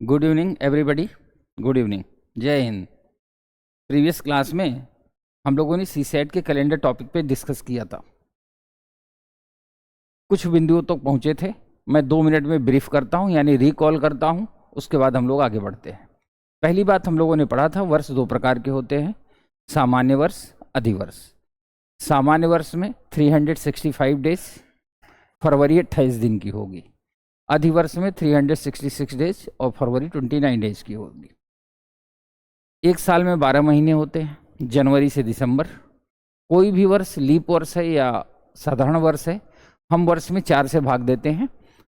Good evening everybody. Good evening, जय Hind. Previous class में हम लोगों ने सीसेट के कैलेंडर टॉपिक पे डिस्कस किया था। कुछ बिंदुओं तक पहुंचे थे। मैं 2 मिनट में ब्रीफ करता हूं, यानी रिकॉल करता हूं, उसके बाद हम लोग आगे बढ़ते हैं। पहली बात हम लोगों ने पढ़ा था, वर्ष 2 प्रकार के होते हैं, सामान्य वर्ष, अधिवर्ष। सामान्य वर्ष में 365 डेज, फरवरी 28 दिन की होगी। अधिवर्ष में 366 डेज और फरवरी 29 डेज की होगी। एक साल में 12 महीने होते हैं, जनवरी से दिसंबर। कोई भी वर्ष लीप वर्ष है या साधारण वर्ष है, हम वर्ष में 4 से भाग देते हैं।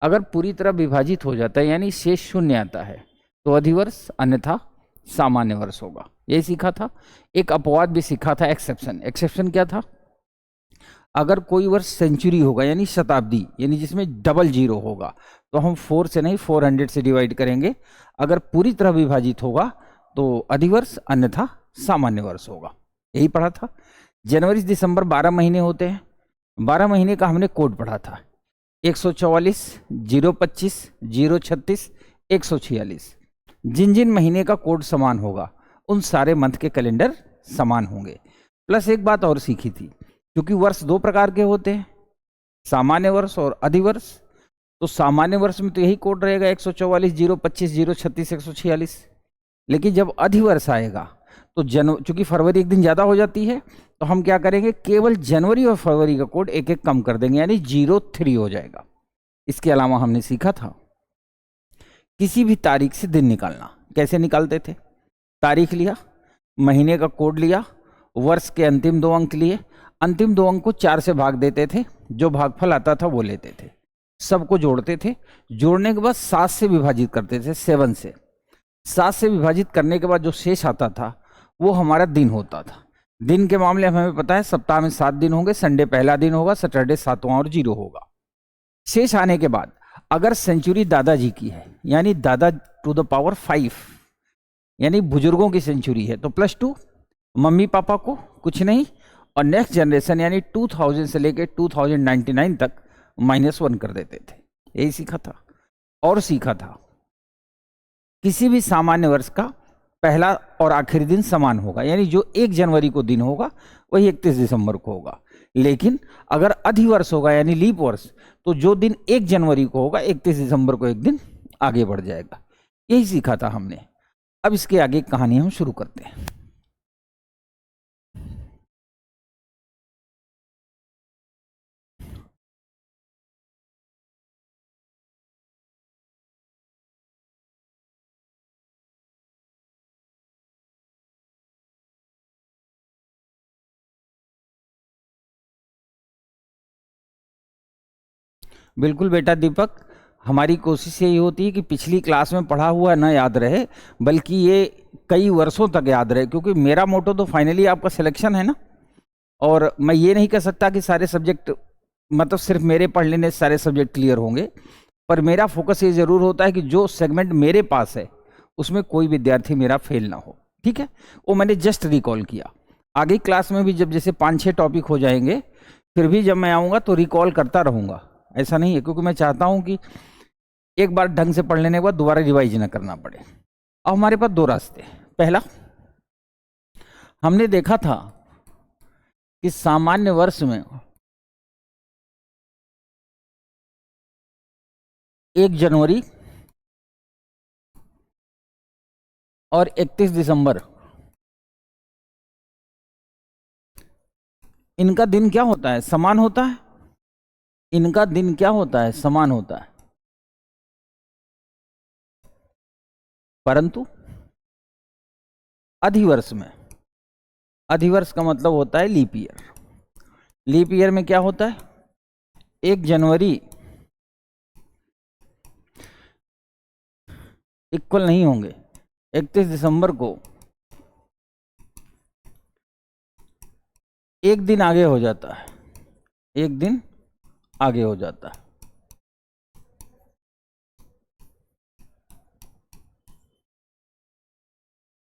अगर पूरी तरह विभाजित हो जाता है यानी शेष शून्य आता है तो अधिवर्ष, अन्यथा सामान्य वर्ष होगा। यही सीखा था। एक अपवाद भी सीखा था, एक्सेप्शन। एक्सेप्शन क्या था? अगर कोई वर्ष सेंचुरी होगा यानी शताब्दी, यानी जिसमें डबल जीरो होगा, तो हम 4 से नहीं 400 से डिवाइड करेंगे। अगर पूरी तरह विभाजित होगा तो अधिवर्ष, अन्यथा सामान्य वर्ष होगा। यही पढ़ा था। जनवरी से दिसंबर 12 महीने होते हैं। 12 महीने का हमने कोड पढ़ा था, 144, 025, 036, 146। जिन जिन महीने का कोड समान होगा उन सारे मंथ के कैलेंडर समान होंगे। प्लस एक बात और सीखी थी, क्योंकि वर्ष 2 प्रकार के होते हैं, सामान्य वर्ष और अधिवर्ष। तो सामान्य वर्ष में तो यही कोड रहेगा, 144, 025, 036, 146। लेकिन जब अधिवर्ष आएगा तो चूंकि फरवरी एक दिन ज़्यादा हो जाती है, तो हम क्या करेंगे, केवल जनवरी और फरवरी का कोड एक एक कम कर देंगे, यानी 03 हो जाएगा। इसके अलावा हमने सीखा था किसी भी तारीख से दिन निकालना। कैसे निकालते थे? तारीख लिया, महीने का कोड लिया, वर्ष के अंतिम 2 अंक लिए, अंतिम 2 अंक को 4 से भाग देते थे, जो भागफल आता था वो लेते थे, सबको जोड़ते थे। जोड़ने के बाद 7 से विभाजित करते थे, 7 से। 7 से विभाजित करने के बाद जो शेष आता था वो हमारा दिन होता था। दिन के मामले में हमें पता है सप्ताह में 7 दिन होंगे, संडे पहला दिन होगा, सैटरडे 7वां और 0 होगा। शेष आने के बाद अगर सेंचुरी दादाजी की है, यानी दादा टू द पावर 5, यानी बुजुर्गों की सेंचुरी है, तो +2, मम्मी पापा को कुछ नहीं, और नेक्स्ट जनरेशन यानी 2000 से लेकर 2099 तक -1 कर देते थे। यही सीखा था। और सीखा था किसी भी सामान्य वर्ष का पहला और आखिरी दिन समान होगा, यानी जो 1 जनवरी को दिन होगा वही 31 दिसंबर को होगा। लेकिन अगर अधिवर्ष होगा यानी लीप वर्ष, तो जो दिन 1 जनवरी को होगा 31 दिसंबर को एक दिन आगे बढ़ जाएगा। यही सीखा था हमने। अब इसके आगे कहानी हम शुरू करते हैं। बिल्कुल बेटा दीपक, हमारी कोशिश यही होती है कि पिछली क्लास में पढ़ा हुआ न याद रहे, बल्कि ये कई वर्षों तक याद रहे, क्योंकि मेरा मोटो तो फाइनली आपका सिलेक्शन है ना। और मैं ये नहीं कह सकता कि सारे सब्जेक्ट, मतलब सिर्फ मेरे पढ़ लेने से सारे सब्जेक्ट क्लियर होंगे, पर मेरा फोकस ये ज़रूर होता है कि जो सेगमेंट मेरे पास है उसमें कोई विद्यार्थी मेरा फेल ना हो। ठीक है, वो मैंने जस्ट रिकॉल किया। आगे क्लास में भी जब जैसे 5-6 टॉपिक हो जाएंगे, फिर भी जब मैं आऊँगा तो रिकॉल करता रहूँगा। ऐसा नहीं है, क्योंकि मैं चाहता हूँ कि एक बार ढंग से पढ़ लेने के बाद दोबारा रिवाइज ना करना पड़े। अब हमारे पास 2 रास्ते। पहला, हमने देखा था कि सामान्य वर्ष में 1 जनवरी और 31 दिसंबर, इनका दिन क्या होता है? समान होता है। इनका दिन क्या होता है? समान होता है। परंतु अधिवर्ष में, अधिवर्ष का मतलब होता है लीप ईयर। लीप ईयर में क्या होता है? 1 जनवरी इक्वल नहीं होंगे 31 दिसंबर को, एक दिन आगे हो जाता है, एक दिन आगे हो जाता है।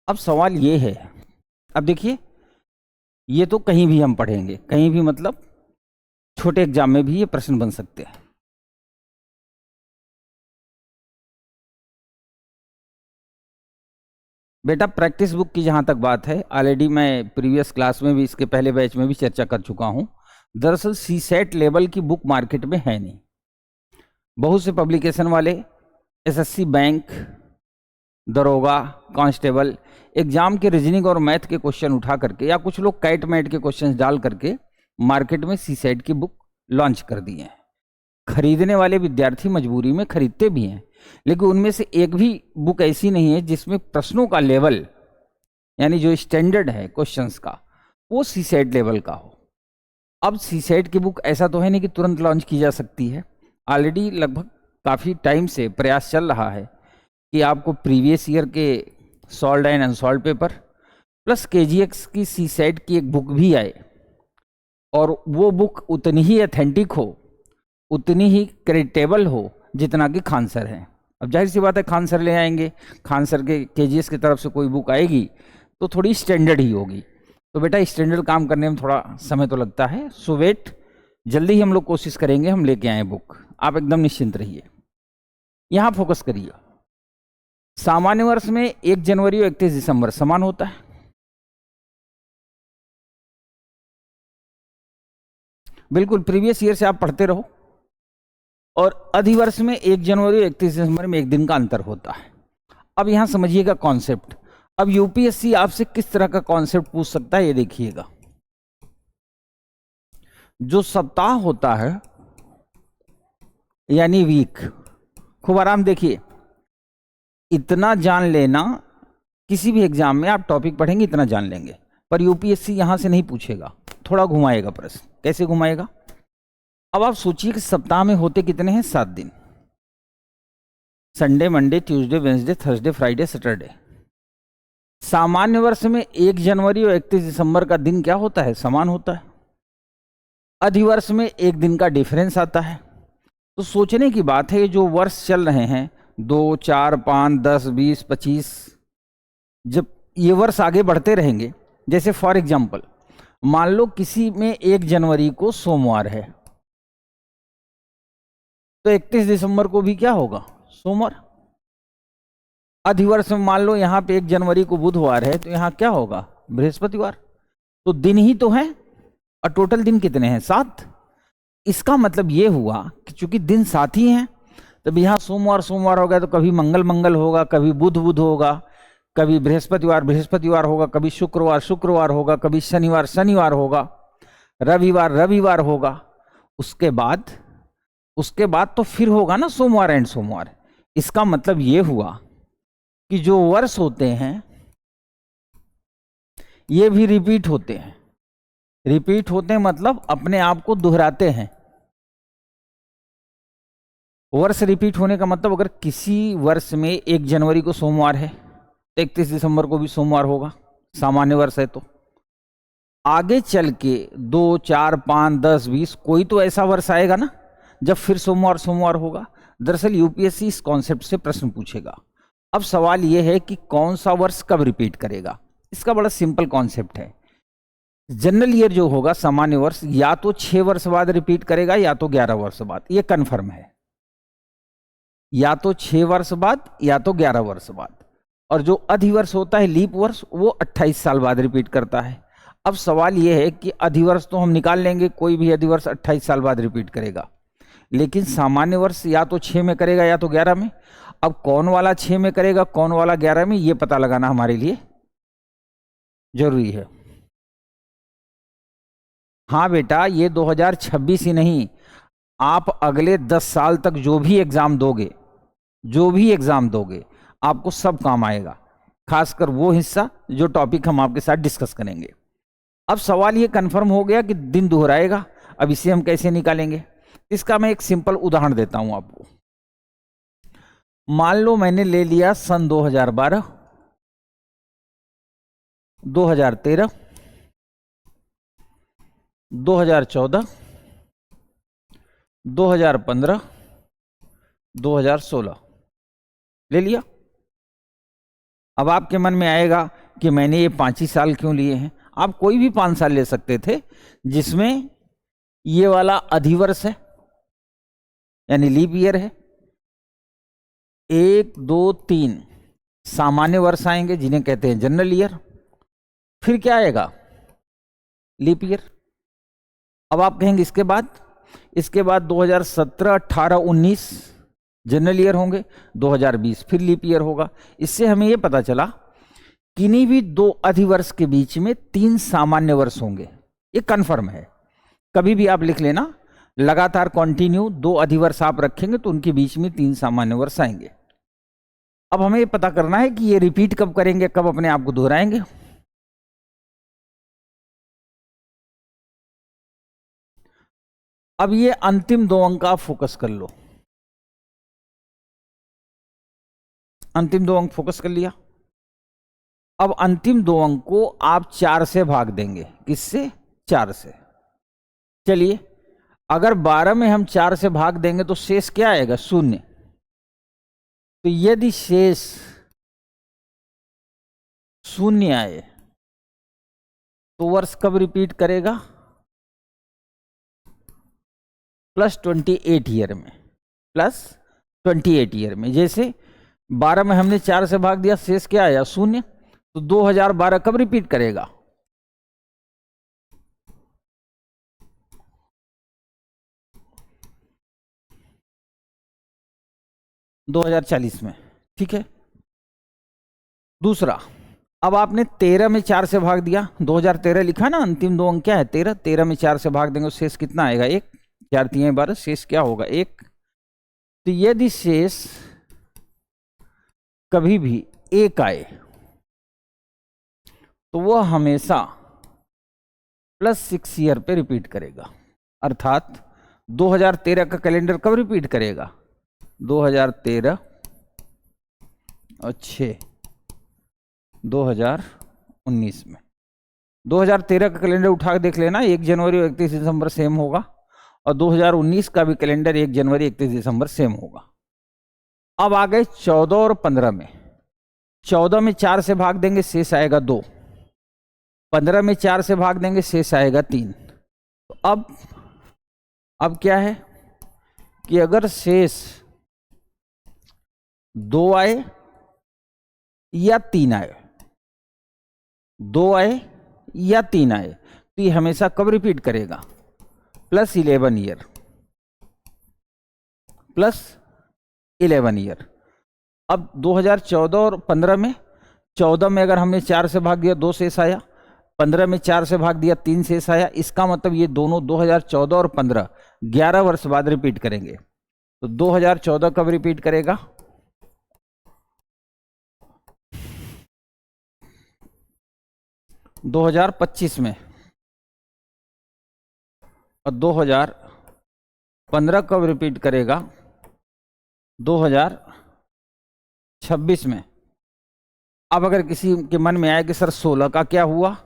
अब सवाल ये है, अब देखिए, ये तो कहीं भी हम पढ़ेंगे, कहीं भी मतलब छोटे एग्जाम में भी ये प्रश्न बन सकते हैं। बेटा प्रैक्टिस बुक की जहाँ तक बात है, ऑलरेडी मैं प्रीवियस क्लास में भी, इसके पहले बैच में भी चर्चा कर चुका हूँ। दरअसल सीसेट लेवल की बुक मार्केट में है नहीं। बहुत से पब्लिकेशन वाले एसएससी बैंक, दरोगा, कांस्टेबल एग्जाम के रीजनिंग और मैथ के क्वेश्चन उठा करके, या कुछ लोग कैट मैट के क्वेश्चंस डाल करके मार्केट में सीसेट की बुक लॉन्च कर दी है। खरीदने वाले विद्यार्थी मजबूरी में खरीदते भी हैं, लेकिन उनमें से एक भी बुक ऐसी नहीं है जिसमें प्रश्नों का लेवल, यानी जो स्टैंडर्ड है क्वेश्चंस का, वो सीसेट लेवल का हो। अब सीसेट की बुक ऐसा तो है नहीं कि तुरंत लॉन्च की जा सकती है। ऑलरेडी लगभग काफ़ी टाइम से प्रयास चल रहा है कि आपको प्रीवियस ईयर के solved and unsolved paper plus KGX की सीसेट की एक बुक भी आए, और वो बुक उतनी ही ऑथेंटिक हो, उतनी ही क्रेडिटेबल हो जितना कि खान सर है। अब जाहिर सी बात है, खान सर ले आएंगे, खान सर के केजीएस की तरफ से कोई बुक आएगी तो थोड़ी स्टैंडर्ड ही होगी। तो बेटा स्टैंडर्ड काम करने में थोड़ा समय तो लगता है, सो वेट, जल्दी ही हम लोग कोशिश करेंगे हम लेके आए बुक। आप एकदम निश्चिंत रहिए, यहाँ फोकस करिए। सामान्य वर्ष में 1 जनवरी और 31 दिसंबर समान होता है। बिल्कुल प्रीवियस ईयर से आप पढ़ते रहो। और अधिवर्ष में 1 जनवरी और 31 दिसंबर में 1 दिन का अंतर होता है। अब यहां समझिएगा कॉन्सेप्ट। अब यूपीएससी आपसे किस तरह का कॉन्सेप्ट पूछ सकता है, ये देखिएगा। जो सप्ताह होता है यानी वीक, खूब आराम देखिए, इतना जान लेना, किसी भी एग्जाम में आप टॉपिक पढ़ेंगे इतना जान लेंगे, पर यूपीएससी यहां से नहीं पूछेगा, थोड़ा घुमाएगा प्रश्न। कैसे घुमाएगा? अब आप सोचिए कि सप्ताह में होते कितने हैं? 7 दिन, Sunday, Monday, Tuesday, Wednesday, Thursday, Friday, Saturday. सामान्य वर्ष में 1 जनवरी और 31 दिसंबर का दिन क्या होता है? समान होता है। अधिवर्ष में 1 दिन का डिफरेंस आता है। तो सोचने की बात है, जो वर्ष चल रहे हैं 2, 4, 5, 10, 20, 25, जब ये वर्ष आगे बढ़ते रहेंगे, जैसे फॉर एग्जाम्पल मान लो किसी में 1 जनवरी को सोमवार है, तो 31 दिसंबर को भी क्या होगा? सोमवार। अधिवर्ष में मान लो यहाँ पे 1 जनवरी को बुधवार है, तो यहाँ क्या होगा? बृहस्पतिवार। तो दिन ही तो है, और टोटल दिन कितने हैं? 7। इसका मतलब ये हुआ कि चूंकि दिन 7 ही हैं, तब यहाँ सोमवार सोमवार होगा, तो कभी मंगल मंगल होगा, कभी बुध बुध होगा, कभी बृहस्पतिवार बृहस्पतिवार होगा, कभी शुक्रवार शुक्रवार होगा, कभी शनिवार शनिवार होगा, रविवार रविवार होगा। उसके बाद तो फिर होगा ना सोमवार एंड सोमवार। इसका मतलब ये हुआ कि जो वर्ष होते हैं ये भी रिपीट होते हैं। रिपीट होते हैं मतलब अपने आप को दोहराते हैं। वर्ष रिपीट होने का मतलब, अगर किसी वर्ष में 1 जनवरी को सोमवार है तो 31 दिसंबर को भी सोमवार होगा, सामान्य वर्ष है। तो आगे चल के 2, 4, 5, 10, 20 कोई तो ऐसा वर्ष आएगा ना जब फिर सोमवार सोमवार होगा। दरअसल यूपीएससी इस कॉन्सेप्ट से प्रश्न पूछेगा। अब सवाल यह है कि कौन सा वर्ष कब रिपीट करेगा। इसका बड़ा सिंपल कॉन्सेप्ट है। जनरल ईयर जो होगा, सामान्य वर्ष, या तो 6 वर्ष बाद रिपीट करेगा या तो 11 वर्ष बाद, ये कन्फर्म है। या तो 6 वर्ष बाद या तो 11 वर्ष बाद। और जो अधिवर्ष होता है, लीप वर्ष, वो 28 साल बाद रिपीट करता है। अब सवाल यह है कि अधिवर्ष तो हम निकाल लेंगे, कोई भी अधिवर्ष 28 साल बाद रिपीट करेगा, लेकिन सामान्य वर्ष या तो 6 में करेगा या तो 11 में। अब कौन वाला 6 में करेगा, कौन वाला 11 में, ये पता लगाना हमारे लिए जरूरी है। हाँ बेटा, ये 2026 ही नहीं, आप अगले 10 साल तक जो भी एग्जाम दोगे आपको सब काम आएगा, खासकर वो हिस्सा जो टॉपिक हम आपके साथ डिस्कस करेंगे। अब सवाल ये कंफर्म हो गया कि दिन दोहराएगा। अब इसे हम कैसे निकालेंगे? इसका मैं एक सिंपल उदाहरण देता हूं आपको। मान लो मैंने ले लिया सन 2012, 2013, 2014, 2015, 2016 ले लिया। अब आपके मन में आएगा कि मैंने ये 5 ही साल क्यों लिए हैं? आप कोई भी 5 साल ले सकते थे जिसमें ये वाला अधिवर्ष है, यानी लीप ईयर है। 1, 2, 3 सामान्य वर्ष आएंगे जिन्हें कहते हैं जनरल ईयर। फिर क्या आएगा? Leap year. अब आप कहेंगे इसके बाद 2017, 18, 19 जनरल ईयर होंगे, 2020 फिर लीप ईयर होगा। इससे हमें यह पता चला किन्हीं भी दो अधिवर्ष के बीच में 3 सामान्य वर्ष होंगे। ये कंफर्म है, कभी भी आप लिख लेना, लगातार कंटिन्यू 2 अधिवर्ष आप रखेंगे तो उनके बीच में 3 सामान्य वर्ष आएंगे। अब हमें ये पता करना है कि ये रिपीट कब करेंगे, कब अपने आप को दोहराएंगे। अब ये अंतिम 2 अंक आप फोकस कर लो। अंतिम 2 अंक फोकस कर लिया। अब अंतिम 2 अंक को आप 4 से भाग देंगे। किससे? 4 से। चलिए, अगर 12 में हम 4 से भाग देंगे तो शेष क्या आएगा? 0। तो यदि शेष 0 आए तो वर्ष कब रिपीट करेगा? +28 ईयर में। +28 ईयर में। जैसे 12 में हमने 4 से भाग दिया, शेष क्या आया? 0। तो 2012 कब रिपीट करेगा? 2040 में। ठीक है। दूसरा, अब आपने 13 में 4 से भाग दिया, 2013 लिखा ना, अंतिम 2 अंक क्या है? 13। 13 में 4 से भाग देंगे, शेष कितना आएगा? 1। 4 3 12, शेष क्या होगा? 1। तो यदि शेष कभी भी 1 आए तो वह हमेशा +6 ईयर पे रिपीट करेगा। अर्थात 2013 का कैलेंडर कब रिपीट करेगा? 2013 और 6 2019 में। 2013 का कैलेंडर उठा के देख लेना, 1 जनवरी और 31 दिसंबर सेम होगा, और 2019 का भी कैलेंडर 1 जनवरी 31 दिसंबर सेम होगा। अब आ गए 14 और 15 में। 14 में 4 से भाग देंगे, शेष आएगा 2। 15 में 4 से भाग देंगे, शेष आएगा 3। तो अब क्या है कि अगर शेष 2 आए या 3 आए, 2 आए या 3 आए, तो ये हमेशा कब रिपीट करेगा? +11 ईयर। +11 ईयर। अब 2014 और 15 में, 14 में अगर हमने 4 से भाग दिया, 2 शेष आया। 15 में 4 से भाग दिया, 3 शेष आया। इसका मतलब ये दोनों 2014 और 15 11 वर्ष बाद रिपीट करेंगे। तो 2014 कब रिपीट करेगा? 2025 में। और 2015 कब रिपीट करेगा? 2026 में। अब अगर किसी के मन में आए कि सर 16 का क्या हुआ?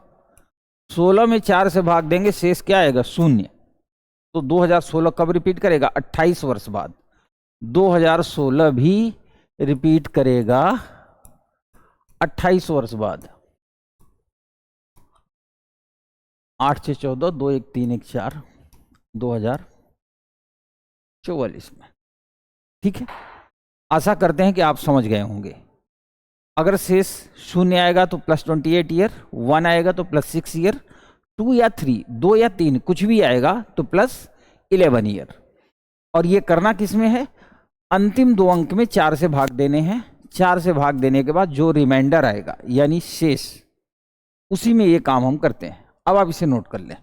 16 में 4 से भाग देंगे, शेष क्या आएगा? 0। तो 2016 कब रिपीट करेगा? 28 वर्ष बाद। 2016 भी रिपीट करेगा 28 वर्ष बाद। 8 से 14, 2 1 3 1 4, 2044 में। ठीक है, आशा करते हैं कि आप समझ गए होंगे। अगर शेष 0 आएगा तो +28 ईयर, 1 आएगा तो +6 ईयर, 2 या 3, 2 या 3 कुछ भी आएगा तो +11 ईयर। और ये करना किस में है? अंतिम 2 अंक में 4 से भाग देने हैं। 4 से भाग देने के बाद जो रिमाइंडर आएगा यानी शेष, उसी में ये काम हम करते हैं। अब आप इसे नोट कर लें।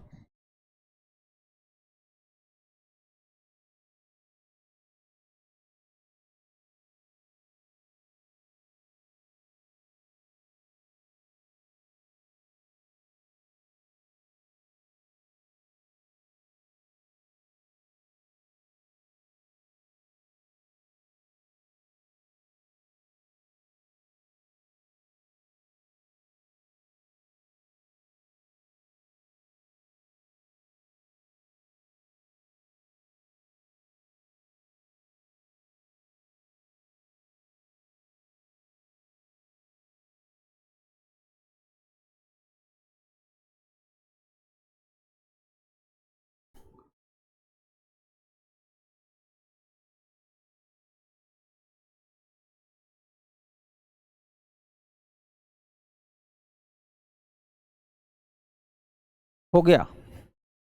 हो गया,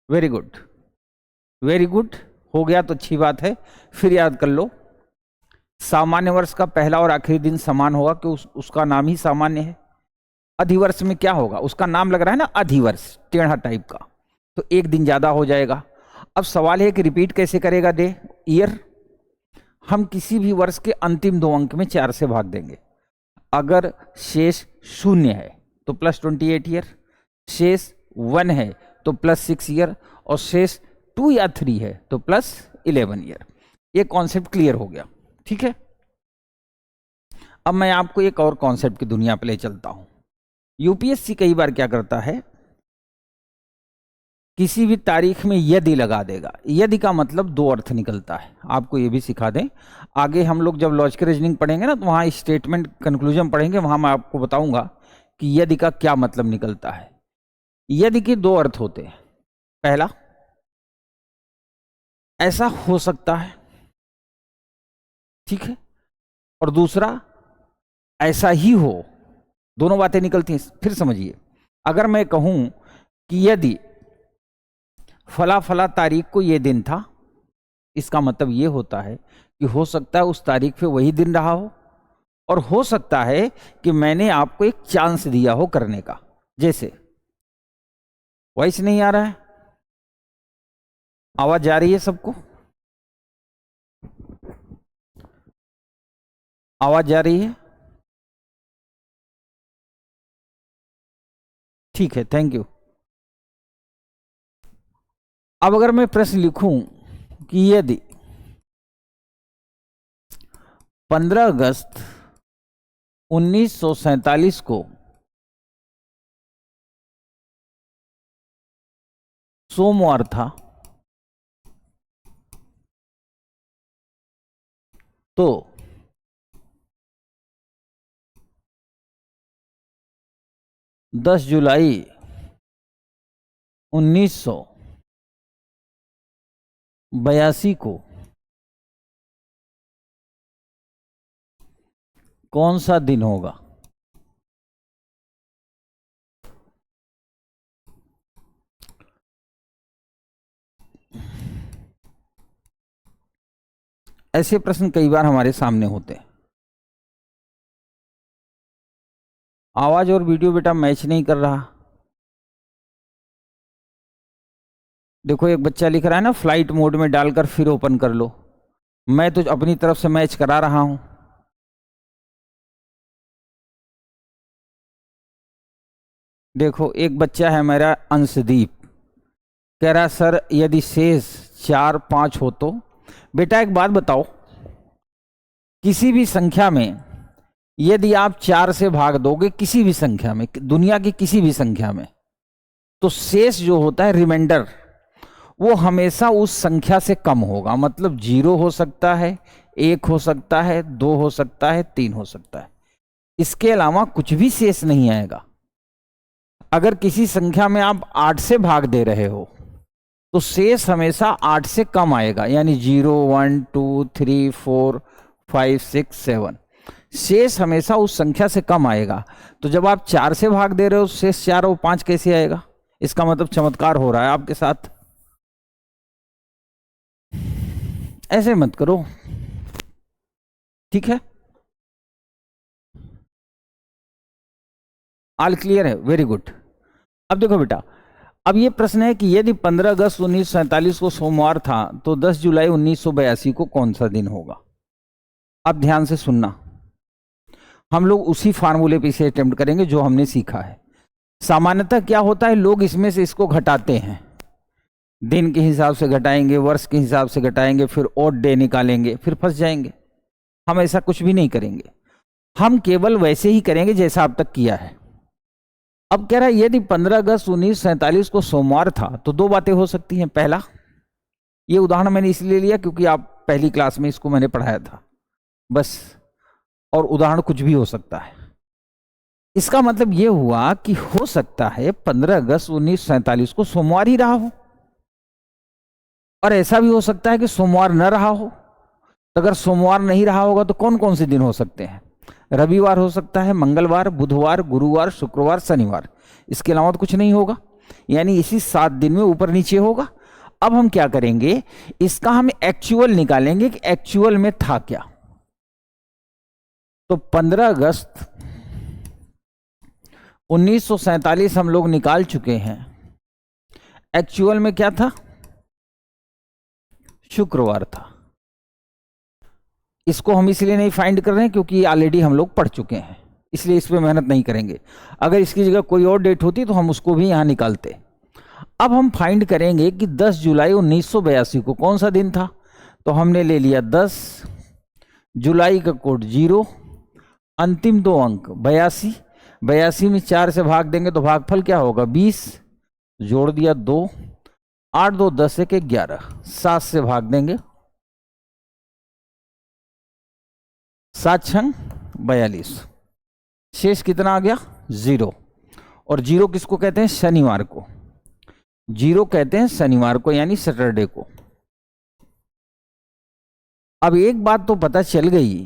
वेरी गुड, वेरी गुड, हो गया तो अच्छी बात है। फिर याद कर लो, सामान्य वर्ष का पहला और आखिरी दिन समान होगा कि उसका नाम ही सामान्य है। अधिवर्ष में क्या होगा, उसका नाम लग रहा है ना अधिवर्ष, टेढ़ा टाइप का, तो एक दिन ज्यादा हो जाएगा। अब सवाल है कि रिपीट कैसे करेगा डे ईयर। हम किसी भी वर्ष के अंतिम 2 अंक में 4 से भाग देंगे। अगर शेष 0 है तो +28 ईयर, शेष 1 है तो +6 ईयर, और शेष 2 या 3 है तो +11 ईयर। ये कॉन्सेप्ट क्लियर हो गया, ठीक है। अब मैं आपको एक और कॉन्सेप्ट की दुनिया पे ले चलता हूं। यूपीएससी कई बार क्या करता है, किसी भी तारीख में यदि लगा देगा। यदि का मतलब 2 अर्थ निकलता है, आपको ये भी सिखा दें। आगे हम लोग जब लॉजिकल रीजनिंग पढ़ेंगे ना, तो वहां स्टेटमेंट कंक्लूजन पढ़ेंगे, वहां मैं आपको बताऊंगा कि यदि का क्या मतलब निकलता है। यदि के 2 अर्थ होते हैं। पहला, ऐसा हो सकता है, ठीक है, और दूसरा ऐसा ही हो। दोनों बातें निकलती हैं। फिर समझिए, अगर मैं कहूं कि यदि फला फला तारीख को ये दिन था, इसका मतलब ये होता है कि हो सकता है उस तारीख पे वही दिन रहा हो, और हो सकता है कि मैंने आपको एक चांस दिया हो करने का। जैसे वॉइस नहीं आ रहा है, आवाज जा रही है सबको, आवाज जा रही है, ठीक है, थैंक यू। अब अगर मैं प्रश्न लिखूं कि यदि 15 अगस्त 1947 को सोमवार था, तो 10 जुलाई 1982 को कौन सा दिन होगा? ऐसे प्रश्न कई बार हमारे सामने होते हैं। आवाज और वीडियो बेटा मैच नहीं कर रहा। देखो, एक बच्चा लिख रहा है ना, फ्लाइट मोड में डालकर फिर ओपन कर लो। मैं तो अपनी तरफ से मैच करा रहा हूं। देखो, एक बच्चा है मेरा अंशदीप, कह रहा सर यदि शेष 4, 5 हो तो। बेटा एक बात बताओ, किसी भी संख्या में यदि आप 4 से भाग दोगे, किसी भी संख्या में, दुनिया की किसी भी संख्या में, तो शेष जो होता है रिमाइंडर, वो हमेशा उस संख्या से कम होगा। मतलब 0 हो सकता है, 1 हो सकता है, 2 हो सकता है, 3 हो सकता है, इसके अलावा कुछ भी शेष नहीं आएगा। अगर किसी संख्या में आप 8 से भाग दे रहे हो तो शेष हमेशा 8 से कम आएगा, यानी 0, 1, 2, 3, 4, 5, 6, 7, शेष हमेशा उस संख्या से कम आएगा। तो जब आप 4 से भाग दे रहे हो, शेष 4 और 5 कैसे आएगा? इसका मतलब चमत्कार हो रहा है आपके साथ। ऐसे मत करो, ठीक है। ऑल क्लियर है, वेरी गुड। अब देखो बेटा, अब ये प्रश्न है कि यदि 15 अगस्त 1947 को सोमवार था, तो 10 जुलाई 1982 को कौन सा दिन होगा? अब ध्यान से सुनना, हम लोग उसी फार्मूले पे इसे अटेम्प्ट करेंगे जो हमने सीखा है। सामान्यतः क्या होता है, लोग इसमें से इसको घटाते हैं, दिन के हिसाब से घटाएंगे, वर्ष के हिसाब से घटाएंगे, फिर ऑड डे निकालेंगे, फिर फंस जाएंगे। हम ऐसा कुछ भी नहीं करेंगे, हम केवल वैसे ही करेंगे जैसा अब तक किया है। अब कह रहा है यदि 15 अगस्त 1947 को सोमवार था, तो 2 बातें हो सकती हैं। पहला, ये उदाहरण मैंने इसलिए लिया क्योंकि आप पहली क्लास में इसको मैंने पढ़ाया था बस, और उदाहरण कुछ भी हो सकता है। इसका मतलब यह हुआ कि हो सकता है 15 अगस्त 1947 को सोमवार ही रहा हो, और ऐसा भी हो सकता है कि सोमवार न रहा हो। तो अगर सोमवार नहीं रहा होगा तो कौन कौन से दिन हो सकते हैं? रविवार हो सकता है, मंगलवार, बुधवार, गुरुवार, शुक्रवार, शनिवार, इसके अलावा तो कुछ नहीं होगा। यानी इसी 7 दिन में ऊपर नीचे होगा। अब हम क्या करेंगे, इसका हम एक्चुअल निकालेंगे कि एक्चुअल में था क्या। तो 15 अगस्त 1947 हम लोग निकाल चुके हैं। एक्चुअल में क्या था, शुक्रवार था। इसको हम इसलिए नहीं फाइंड कर रहे हैं क्योंकि ऑलरेडी हम लोग पढ़ चुके हैं, इसलिए इस पर मेहनत नहीं करेंगे। अगर इसकी जगह कोई और डेट होती तो हम उसको भी यहां निकालते। अब हम फाइंड करेंगे कि 10 जुलाई 1982 को कौन सा दिन था। तो हमने ले लिया 10, जुलाई का कोड 0, अंतिम 2 अंक 82, 82 में 4 से भाग देंगे तो भागफल क्या होगा 20, जोड़ दिया 2, 8 2 10 1 11, 7 से भाग देंगे, 7 छंग 42, शेष कितना आ गया 0। और 0 किसको कहते हैं, शनिवार को। 0 कहते हैं शनिवार को, यानी सैटरडे को। अब एक बात तो पता चल गई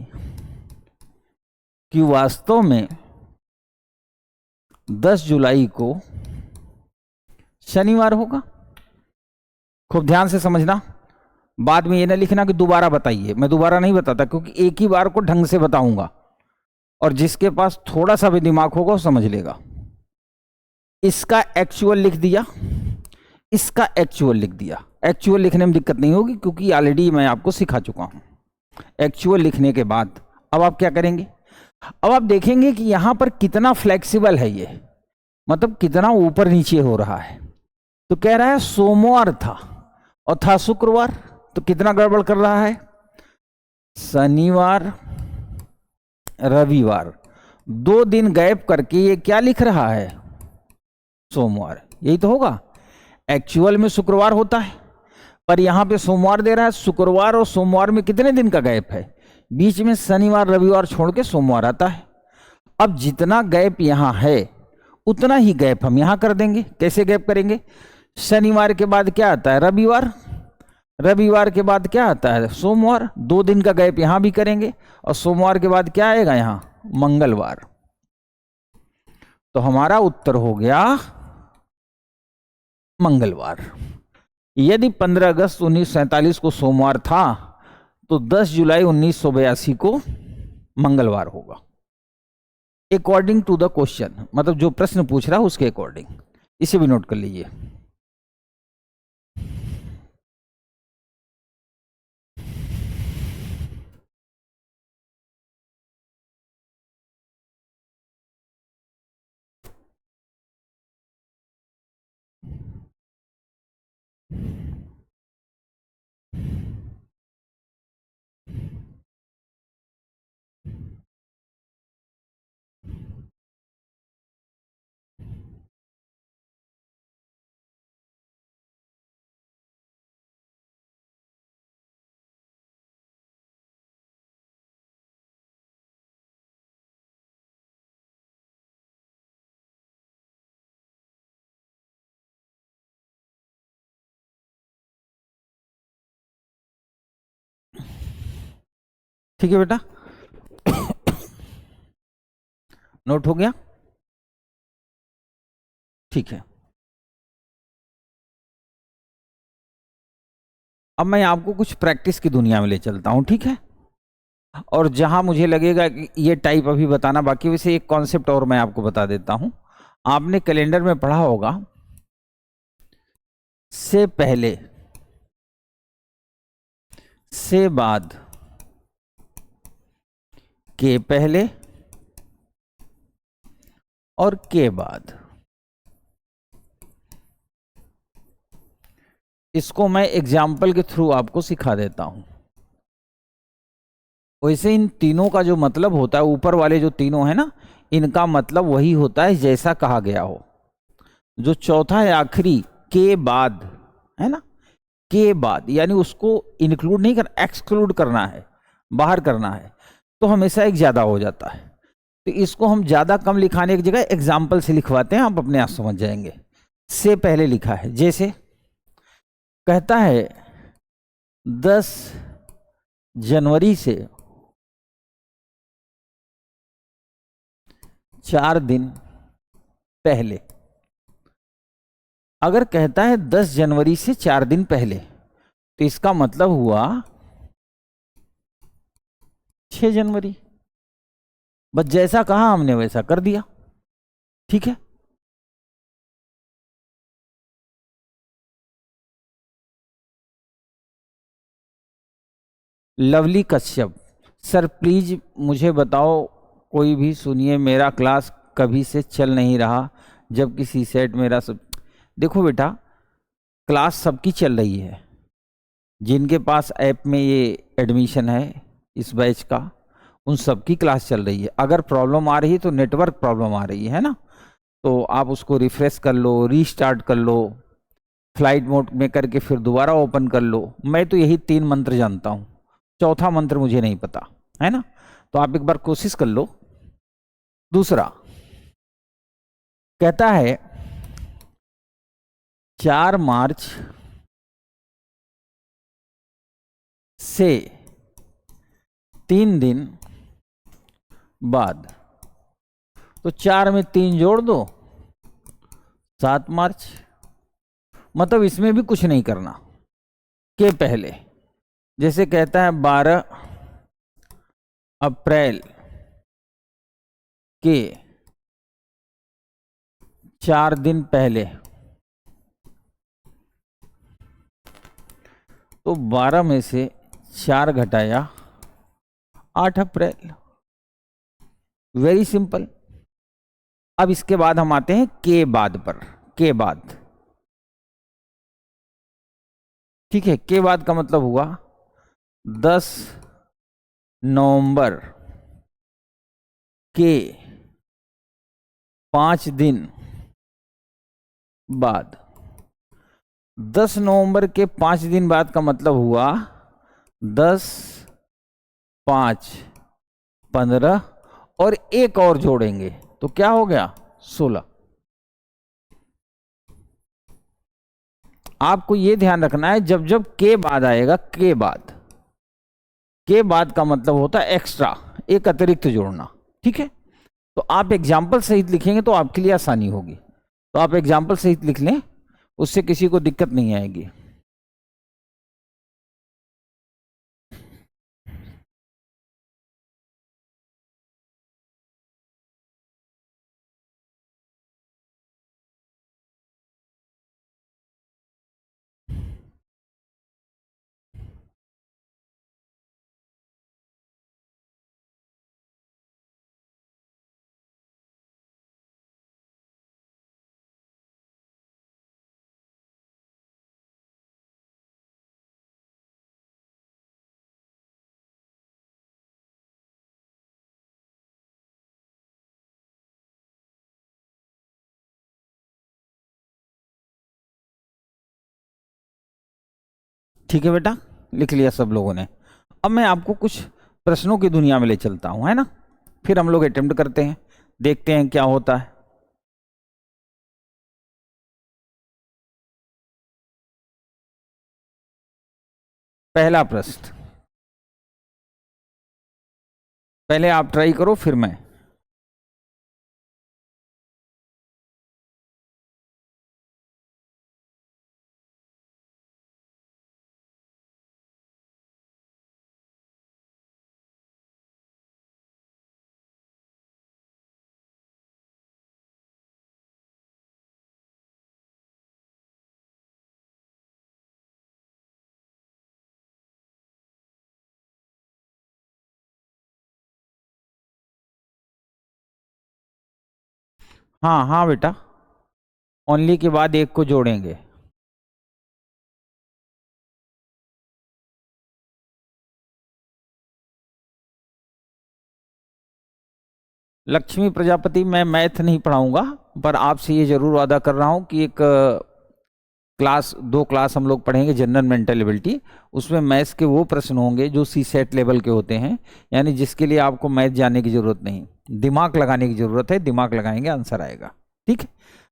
कि वास्तव में 10 जुलाई को शनिवार होगा। खूब ध्यान से समझना, बाद में ये ना लिखना कि दोबारा बताइए, मैं दोबारा नहीं बताता, क्योंकि एक ही बार को ढंग से बताऊंगा और जिसके पास थोड़ा सा भी दिमाग होगा वो समझ लेगा। इसका एक्चुअल लिख दिया, इसका एक्चुअल लिख दिया। एक्चुअल लिखने में दिक्कत नहीं होगी क्योंकि ऑलरेडी मैं आपको सिखा चुका हूं। एक्चुअल लिखने के बाद अब आप क्या करेंगे, अब आप देखेंगे कि यहां पर कितना फ्लेक्सिबल है ये, मतलब कितना ऊपर नीचे हो रहा है। तो कह रहा है सोमवार था और था शुक्रवार, तो कितना गड़बड़ कर रहा है, शनिवार रविवार 2 दिन गैप करके ये क्या लिख रहा है, सोमवार। यही तो होगा। एक्चुअल में शुक्रवार होता है पर यहां पे सोमवार दे रहा है। शुक्रवार और सोमवार में कितने दिन का गैप है, बीच में शनिवार रविवार छोड़ के सोमवार आता है। अब जितना गैप यहां है उतना ही गैप हम यहां कर देंगे। कैसे गैप करेंगे, शनिवार के बाद क्या आता है रविवार, रविवार के बाद क्या आता है सोमवार, 2 दिन का गैप यहां भी करेंगे और सोमवार के बाद क्या आएगा यहां मंगलवार। तो हमारा उत्तर हो गया मंगलवार। यदि 15 अगस्त 1947 को सोमवार था तो 10 जुलाई 1982 को मंगलवार होगा, अकॉर्डिंग टू द क्वेश्चन, मतलब जो प्रश्न पूछ रहा है उसके अकॉर्डिंग। इसे भी नोट कर लीजिए। ठीक है बेटा, नोट हो गया, ठीक है। अब मैं आपको कुछ प्रैक्टिस की दुनिया में ले चलता हूं, ठीक है। और जहां मुझे लगेगा कि ये टाइप अभी बताना बाकी, वैसे एक कॉन्सेप्ट और मैं आपको बता देता हूं। आपने कैलेंडर में पढ़ा होगा से पहले, से बाद, के पहले और के बाद। इसको मैं एग्जाम्पल के थ्रू आपको सिखा देता हूं। वैसे इन तीनों का जो मतलब होता है, ऊपर वाले जो तीनों है ना, इनका मतलब वही होता है जैसा कहा गया हो। जो चौथा है आखिरी के बाद, है ना, के बाद, यानी उसको इंक्लूड नहीं कर, एक्सक्लूड करना है, बाहर करना है, तो हमेशा एक ज्यादा हो जाता है। तो इसको हम ज्यादा कम लिखाने की जगह एग्जाम्पल से लिखवाते हैं, आप अपने आप समझ जाएंगे। से पहले लिखा है, जैसे कहता है 10 जनवरी से 4 दिन पहले, अगर कहता है 10 जनवरी से 4 दिन पहले, तो इसका मतलब हुआ 6 जनवरी। बस जैसा कहा हमने वैसा कर दिया, ठीक है। लवली कश्यप, सर प्लीज मुझे बताओ, कोई भी सुनिए, मेरा क्लास कभी से चल नहीं रहा, जबकि सी सेट मेरा सब। देखो बेटा, क्लास सबकी चल रही है, जिनके पास ऐप में ये एडमिशन है इस बैच का, उन सबकी क्लास चल रही है। अगर प्रॉब्लम आ रही है तो नेटवर्क प्रॉब्लम आ रही है ना, तो आप उसको रिफ्रेश कर लो, रीस्टार्ट कर लो, फ्लाइट मोड में करके फिर दोबारा ओपन कर लो। मैं तो यही 3 मंत्र जानता हूँ, चौथा मंत्र मुझे नहीं पता, है ना। तो आप एक बार कोशिश कर लो। दूसरा कहता है 4 मार्च से 3 दिन बाद, तो 4 में 3 जोड़ दो, 7 मार्च। मतलब इसमें भी कुछ नहीं करना के पहले। जैसे कहता है 12 अप्रैल के 4 दिन पहले, तो 12 में से 4 घटाया 8 अप्रैल। Very simple. अब इसके बाद हम आते हैं के बाद पर। के बाद, ठीक है, के बाद का मतलब हुआ 10 नवंबर के 5 दिन बाद। 10 नवंबर के 5 दिन बाद का मतलब हुआ 10, 5, 15 और एक और जोड़ेंगे तो क्या हो गया 16। आपको यह ध्यान रखना है, जब जब के बाद आएगा, के बाद का मतलब होता है एक्स्ट्रा, एक अतिरिक्त जोड़ना, ठीक है। तो आप एग्जाम्पल सहित लिखेंगे तो आपके लिए आसानी होगी, तो आप एग्जाम्पल सहित लिख लें, उससे किसी को दिक्कत नहीं आएगी। ठीक है बेटा, लिख लिया सब लोगों ने। अब मैं आपको कुछ प्रश्नों की दुनिया में ले चलता हूं, है ना, फिर हम लोग अटेम्प्ट करते हैं, देखते हैं क्या होता है। पहला प्रश्न, पहले आप ट्राई करो फिर मैं। हाँ हाँ बेटा, ओनली के बाद एक को जोड़ेंगे। लक्ष्मी प्रजापति, मैं मैथ नहीं पढ़ाऊंगा, पर आपसे ये जरूर वादा कर रहा हूं कि एक क्लास, 2 क्लास हम लोग पढ़ेंगे जनरल मेंटल एबिलिटी। उसमें मैथ्स के वो प्रश्न होंगे जो सी सेट लेवल के होते हैं, यानी जिसके लिए आपको मैथ जानने की जरूरत नहीं, दिमाग लगाने की जरूरत है। दिमाग लगाएंगे आंसर आएगा, ठीक है।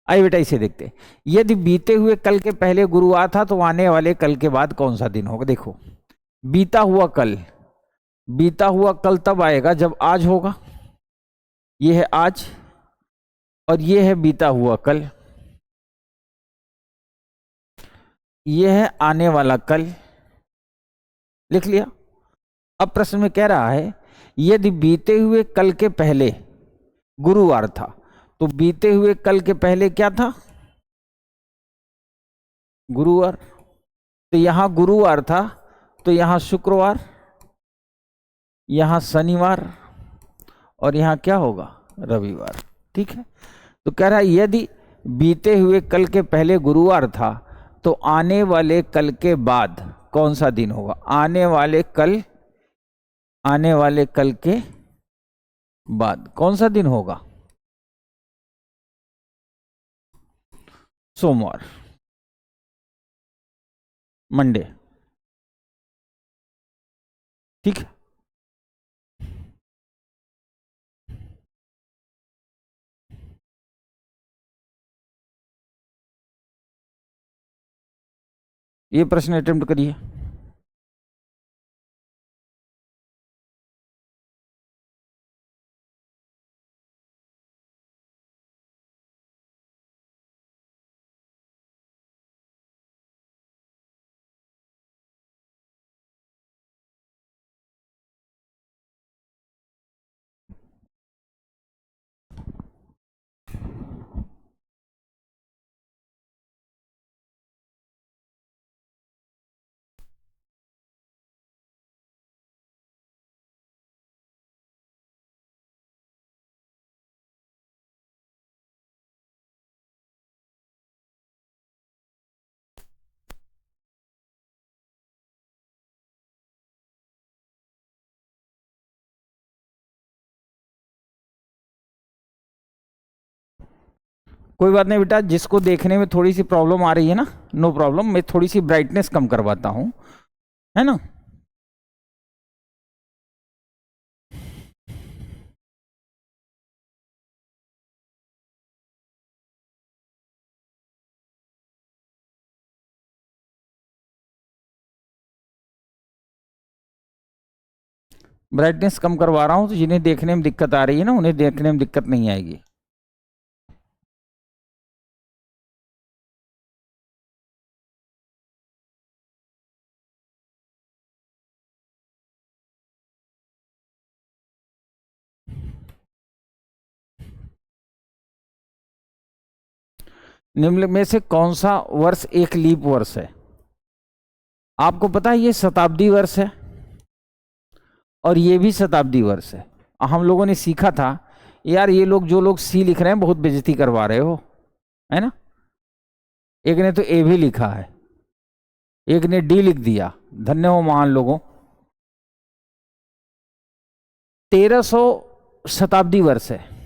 आइए बेटा इसे देखते हैं। यदि बीते हुए कल के पहले गुरुवार था तो आने वाले कल के बाद कौन सा दिन होगा। देखो, बीता हुआ कल, बीता हुआ कल तब आएगा जब आज होगा। ये है आज और ये है बीता हुआ कल। ये है आने वाला कल, लिख लिया। अब प्रश्न में कह रहा है यदि बीते हुए कल के पहले गुरुवार था, तो बीते हुए कल के पहले क्या था? गुरुवार। तो यहां गुरुवार था, तो यहां शुक्रवार, यहां शनिवार, और यहां क्या होगा? रविवार। ठीक है। तो कह रहा है यदि बीते हुए कल के पहले गुरुवार था, तो आने वाले कल के बाद कौन सा दिन होगा? आने वाले कल के बाद कौन सा दिन होगा? सोमवार, मंडे। ठीक है। ये प्रश्न अटेम्प्ट करिए। कोई बात नहीं बेटा, जिसको देखने में थोड़ी सी प्रॉब्लम आ रही है ना, नो प्रॉब्लम, मैं थोड़ी सी ब्राइटनेस कम करवाता हूं, है ना। ब्राइटनेस कम करवा रहा हूं, तो जिन्हें देखने में दिक्कत आ रही है ना, उन्हें देखने में दिक्कत नहीं आएगी। निम्न में से कौन सा वर्ष एक लीप वर्ष है? आपको पता है ये शताब्दी वर्ष है, और ये भी शताब्दी वर्ष है। हम लोगों ने सीखा था यार, ये लोग जो लोग सी लिख रहे हैं बहुत बेइज्जती करवा रहे हो, है ना। एक ने तो ए भी लिखा है, एक ने डी लिख दिया। धन्य हो महान लोगों। 1300 शताब्दी वर्ष है,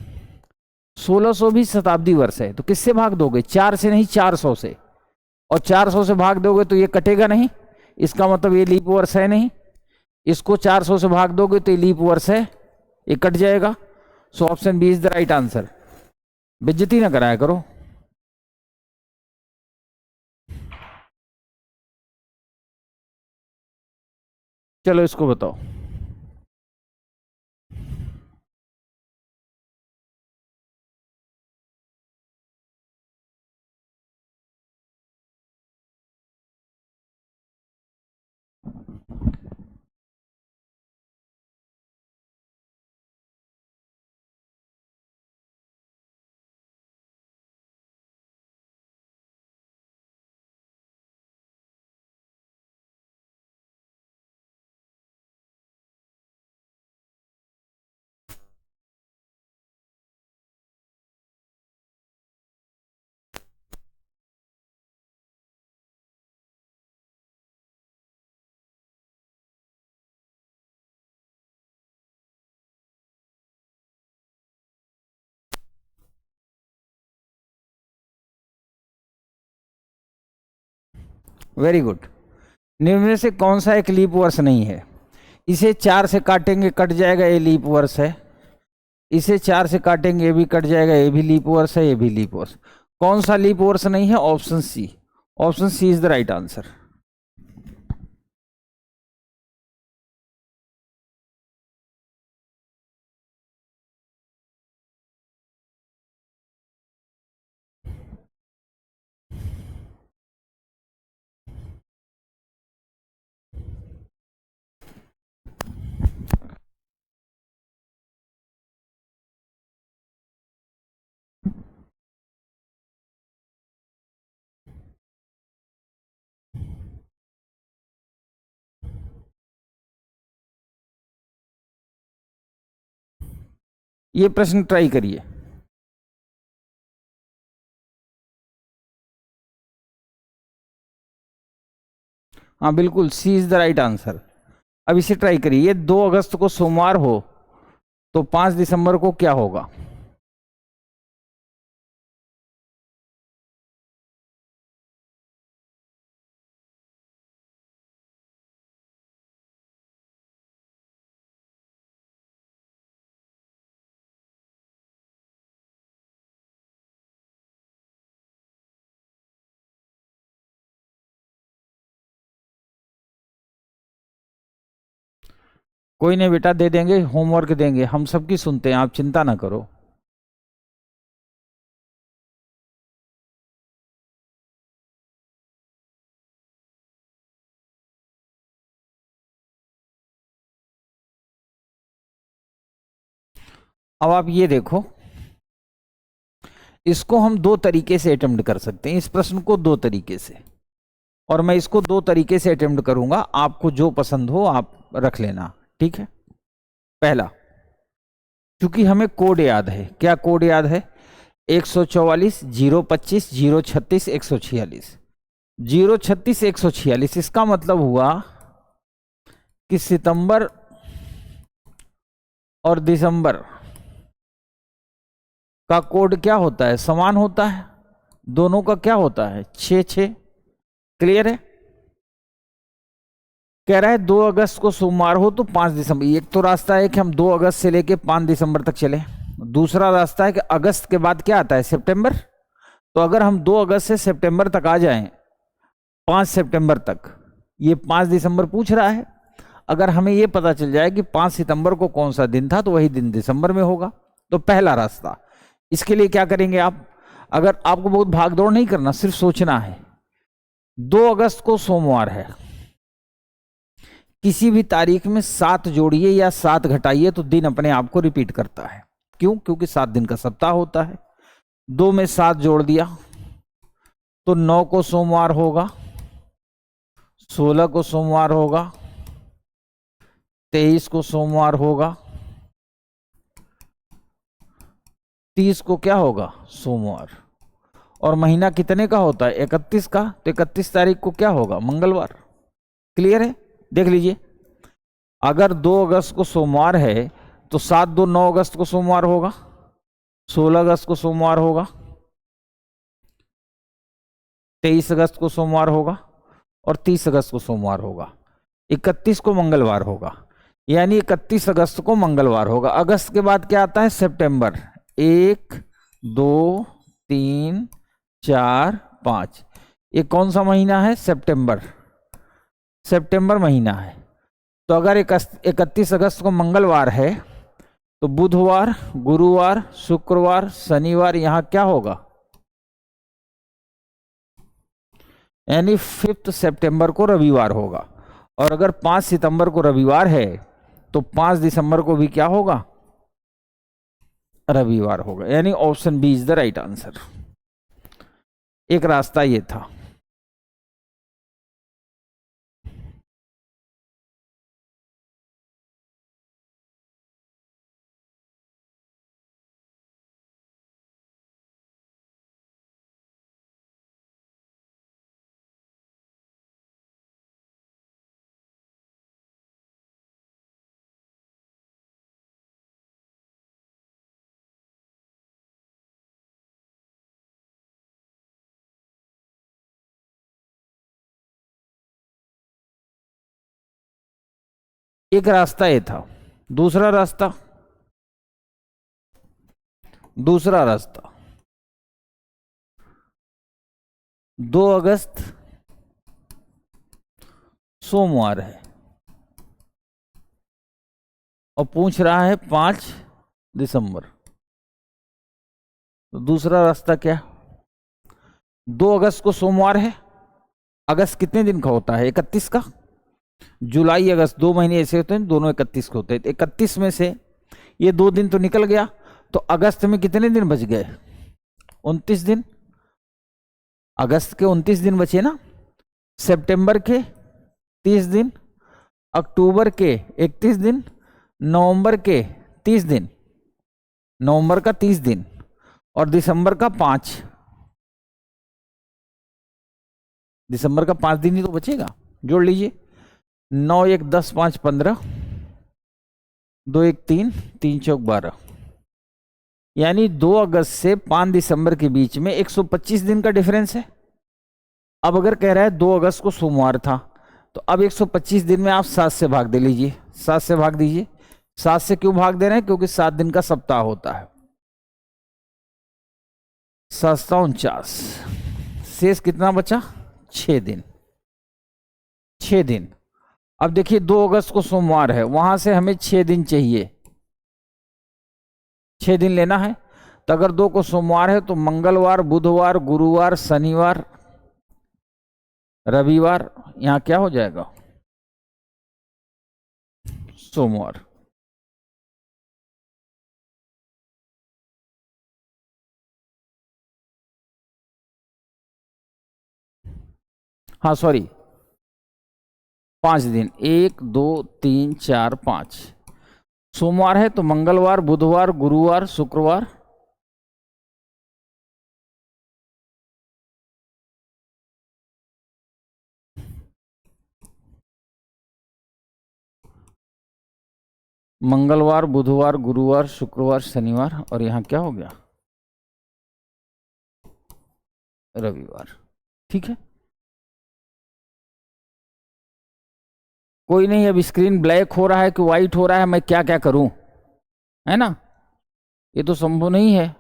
1600 भी शताब्दी वर्ष है। तो किससे भाग दोगे? 4 से नहीं, 400 से। और 400 से भाग दोगे तो ये कटेगा नहीं, इसका मतलब ये लीप वर्ष है नहीं। इसको 400 से भाग दोगे तो ये लीप वर्ष है, ये कट जाएगा। So option B is the right answer. बेइज्जती ना कराया करो। चलो इसको बताओ। Very good. निम्न में से कौन सा एक लीप वर्ष नहीं है? इसे 4 से काटेंगे कट जाएगा, ये लीप वर्ष है। इसे 4 से काटेंगे, ये भी कट जाएगा, ये भी लीप वर्ष है, ये भी लीप वर्ष। कौन सा लीप वर्ष नहीं है? Option C. Option C is the right answer. ये प्रश्न ट्राई करिए। हाँ बिल्कुल, C is the right answer. अब इसे ट्राई करिए, 2 अगस्त को सोमवार हो तो 5 दिसंबर को क्या होगा? कोई नहीं बेटा, दे देंगे, होमवर्क देंगे, हम सबकी सुनते हैं, आप चिंता ना करो। अब आप ये देखो, इसको हम 2 तरीके से अटेम्प्ट कर सकते हैं, इस प्रश्न को 2 तरीके से, और मैं इसको 2 तरीके से अटेम्प्ट करूंगा, आपको जो पसंद हो आप रख लेना, ठीक है। पहला, क्योंकि हमें कोड याद है, क्या कोड याद है? 144 025 036 146, 036 146। इसका मतलब हुआ कि सितंबर और दिसंबर का कोड क्या होता है? समान होता है, दोनों का क्या होता है? 6 क्लियर है? कह रहा है 2 अगस्त को सोमवार हो तो 5 दिसंबर। एक तो रास्ता है कि हम 2 अगस्त से लेके 5 दिसंबर तक चले, दूसरा रास्ता है कि अगस्त के बाद क्या आता है? सितंबर। तो अगर हम 2 अगस्त से सितंबर तक आ जाएं, 5 सितंबर तक, ये 5 दिसंबर पूछ रहा है, अगर हमें ये पता चल जाए कि 5 सितंबर को कौन सा दिन था तो वही दिन दिसंबर में होगा। तो पहला रास्ता। इसके लिए क्या करेंगे आप? अगर आपको बहुत भाग दौड़ नहीं करना, सिर्फ सोचना है, 2 अगस्त को सोमवार है, किसी भी तारीख में 7 जोड़िए या 7 घटाइए तो दिन अपने आप को रिपीट करता है। क्यों? क्योंकि 7 दिन का सप्ताह होता है। 2 में 7 जोड़ दिया तो 9 को सोमवार होगा, 16 को सोमवार होगा, 23 को सोमवार होगा, 30 को क्या होगा? सोमवार। और महीना कितने का होता है? 31 का, तो 31 तारीख को क्या होगा? मंगलवार। क्लियर है? देख लीजिए, अगर 2 अगस्त को सोमवार है तो 7 2 9 अगस्त को सोमवार होगा, 16 अगस्त को सोमवार होगा, 23 अगस्त को सोमवार होगा और 30 अगस्त को सोमवार होगा, 31 को मंगलवार होगा। यानी 31 अगस्त को मंगलवार होगा। अगस्त के बाद क्या आता है? सितंबर। 1 2 3 4 5, ये कौन सा महीना है? सितंबर। सितंबर महीना है। तो अगर 31 अगस्त को मंगलवार है तो बुधवार, गुरुवार, शुक्रवार, शनिवार, यहां क्या होगा? यानी 5 सितंबर को रविवार होगा। और अगर 5 सितंबर को रविवार है तो 5 दिसंबर को भी क्या होगा? रविवार होगा। यानी option B is the right answer. एक रास्ता ये था। एक रास्ता ये था। दूसरा रास्ता, दूसरा रास्ता 2 अगस्त सोमवार है और पूछ रहा है 5 दिसंबर। तो दूसरा रास्ता क्या? 2 अगस्त को सोमवार है। अगस्त कितने दिन का होता है? 31 का। जुलाई अगस्त 2 महीने ऐसे होते हैं, दोनों 31 के होते हैं। 31 में से ये 2 दिन तो निकल गया, तो अगस्त में कितने दिन बच गए? 29 दिन। अगस्त के 29 दिन बचे ना, सितंबर के 30 दिन, अक्टूबर के 31 दिन, नवंबर के 30 दिन। नवंबर का 30 दिन और दिसंबर का 5। दिसंबर का 5 दिन ही तो बचेगा, जोड़ लीजिए। 9 1 10 5 15, 2 1 3, 3 चौक 12, यानी 2 अगस्त से 5 दिसंबर के बीच में 125 दिन का डिफरेंस है। अब अगर कह रहा है 2 अगस्त को सोमवार था, तो अब 125 दिन में आप 7 से भाग दे लीजिए, 7 से भाग दीजिए। 7 से क्यों भाग दे रहे हैं? क्योंकि 7 दिन का सप्ताह होता है। 7 49, शेष कितना बचा? 6 दिन। 6 दिन। अब देखिए 2 अगस्त को सोमवार है, वहां से हमें 6 दिन चाहिए, 6 दिन लेना है। तो अगर 2 को सोमवार है तो मंगलवार, बुधवार, गुरुवार, शनिवार, रविवार, यहां क्या हो जाएगा? सोमवार। हाँ सॉरी, 5 दिन, 1 2 3 4 5। सोमवार है तो मंगलवार, बुधवार, गुरुवार, शुक्रवार, मंगलवार, बुधवार, गुरुवार, शुक्रवार, शनिवार, और यहां क्या हो गया? रविवार। ठीक है, कोई नहीं। अब स्क्रीन ब्लैक हो रहा है कि व्हाइट हो रहा है, मैं क्या क्या करूं, है ना? ये तो संभव नहीं है।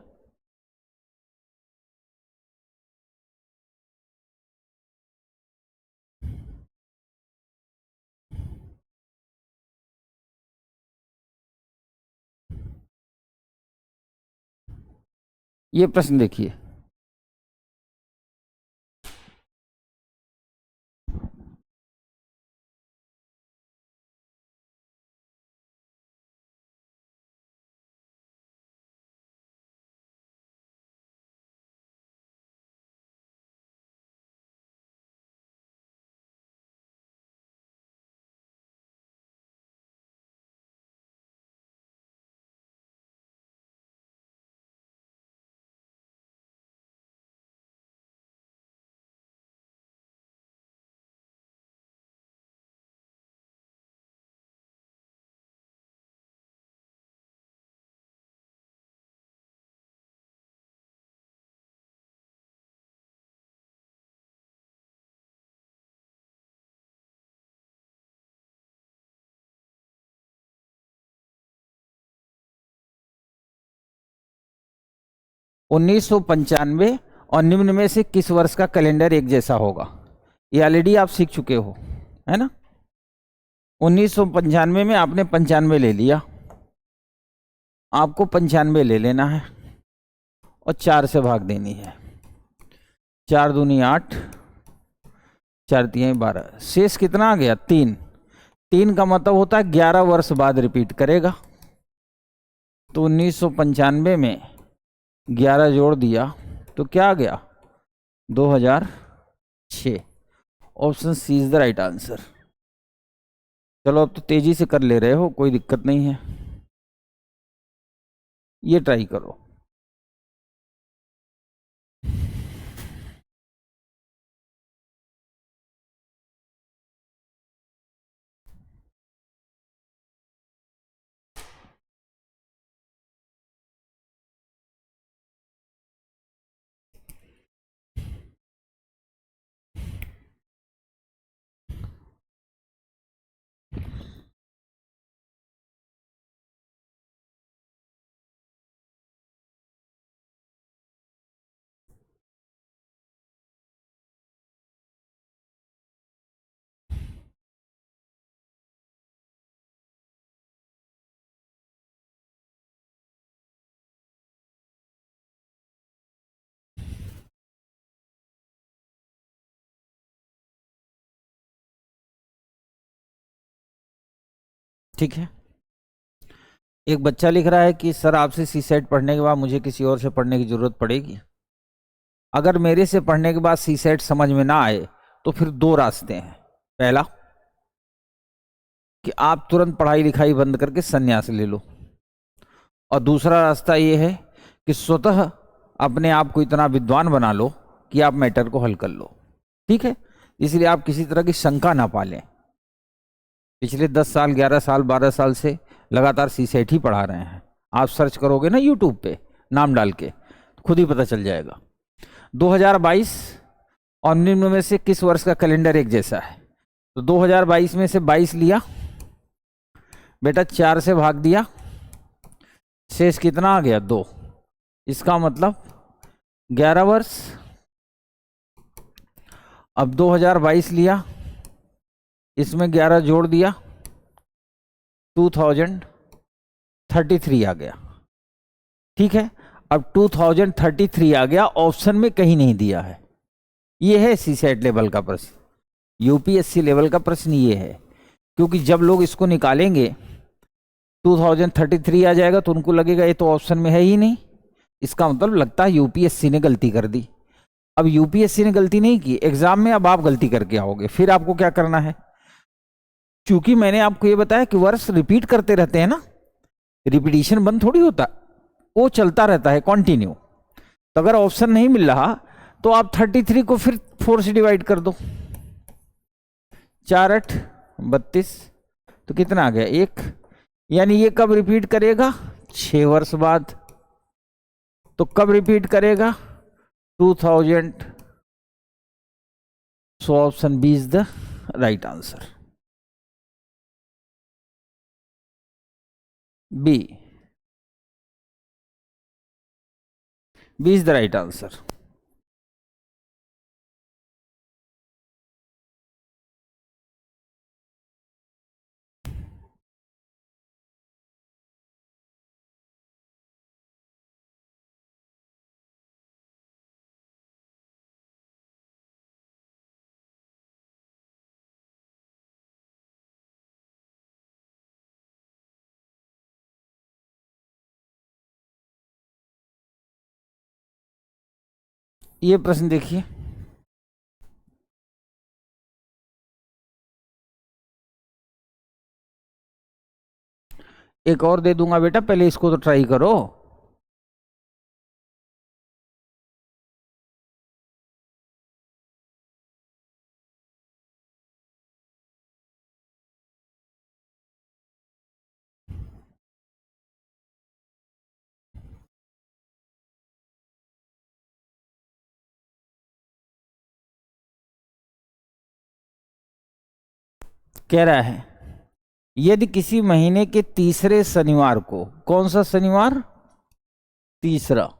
ये प्रश्न देखिए, उन्नीस सौ पंचानवे और निम्न में से किस वर्ष का कैलेंडर एक जैसा होगा? ये ऑलरेडी आप सीख चुके हो, है ना? 1995 में आपने 95 ले लिया, आपको 95 ले लेना है और 4 से भाग देनी है। 4 दूनी 8, 4 तिहाई 12, शेष कितना आ गया? 3। 3 का मतलब होता है 11 वर्ष बाद रिपीट करेगा। तो 1995 में 11 जोड़ दिया तो क्या आ गया? 2006। Option C is the right answer. चलो अब तो तेजी से कर ले रहे हो, कोई दिक्कत नहीं है, ये ट्राई करो। ठीक है, एक बच्चा लिख रहा है कि सर आपसे सी सेट पढ़ने के बाद मुझे किसी और से पढ़ने की जरूरत पड़ेगी? अगर मेरे से पढ़ने के बाद सी सेट समझ में ना आए तो फिर 2 रास्ते हैं। पहला कि आप तुरंत पढ़ाई लिखाई बंद करके संन्यास ले लो, और दूसरा रास्ता ये है कि स्वतः अपने आप को इतना विद्वान बना लो कि आप मैटर को हल कर लो। ठीक है, इसलिए आप किसी तरह की शंका ना पालें। पिछले 10 साल, 11 साल, 12 साल से लगातार सीसेट ही पढ़ा रहे हैं। आप सर्च करोगे ना यूट्यूब पे नाम डाल के, खुद ही पता चल जाएगा। 2022 और निम्न में से किस वर्ष का कैलेंडर एक जैसा है? तो 2022 में से 22 लिया बेटा, 4 से भाग दिया, शेष कितना आ गया? 2। इसका मतलब 11 वर्ष। अब 2022 लिया, इसमें 11 जोड़ दिया, 2033 आ गया। ठीक है, अब 2033 आ गया, ऑप्शन में कहीं नहीं दिया है। ये है सीसेट लेवल का प्रश्न, यूपीएससी लेवल का प्रश्न ये है। क्योंकि जब लोग इसको निकालेंगे 2033 आ जाएगा तो उनको लगेगा ये तो ऑप्शन में है ही नहीं, इसका मतलब लगता है यूपीएससी ने गलती कर दी। अब यूपीएससी ने गलती नहीं की, एग्जाम में अब आप गलती करके आओगे। फिर आपको क्या करना है? क्योंकि मैंने आपको ये बताया कि वर्ष रिपीट करते रहते हैं ना, रिपीटिशन बंद थोड़ी होता, वो चलता रहता है कंटिन्यू। तो अगर ऑप्शन नहीं मिल रहा तो आप 33 को फिर 4 से डिवाइड कर दो, 4 8 32, तो कितना आ गया? 1। यानी ये कब रिपीट करेगा? 6 वर्ष बाद। तो कब रिपीट करेगा? 2000। So option B is the right answer. B is the right answer. ये प्रश्न देखिए, एक और दे दूंगा बेटा, पहले इसको तो ट्राई करो। कह रहा है यदि किसी महीने के तीसरे शनिवार को, कौन सा शनिवार? तीसरा,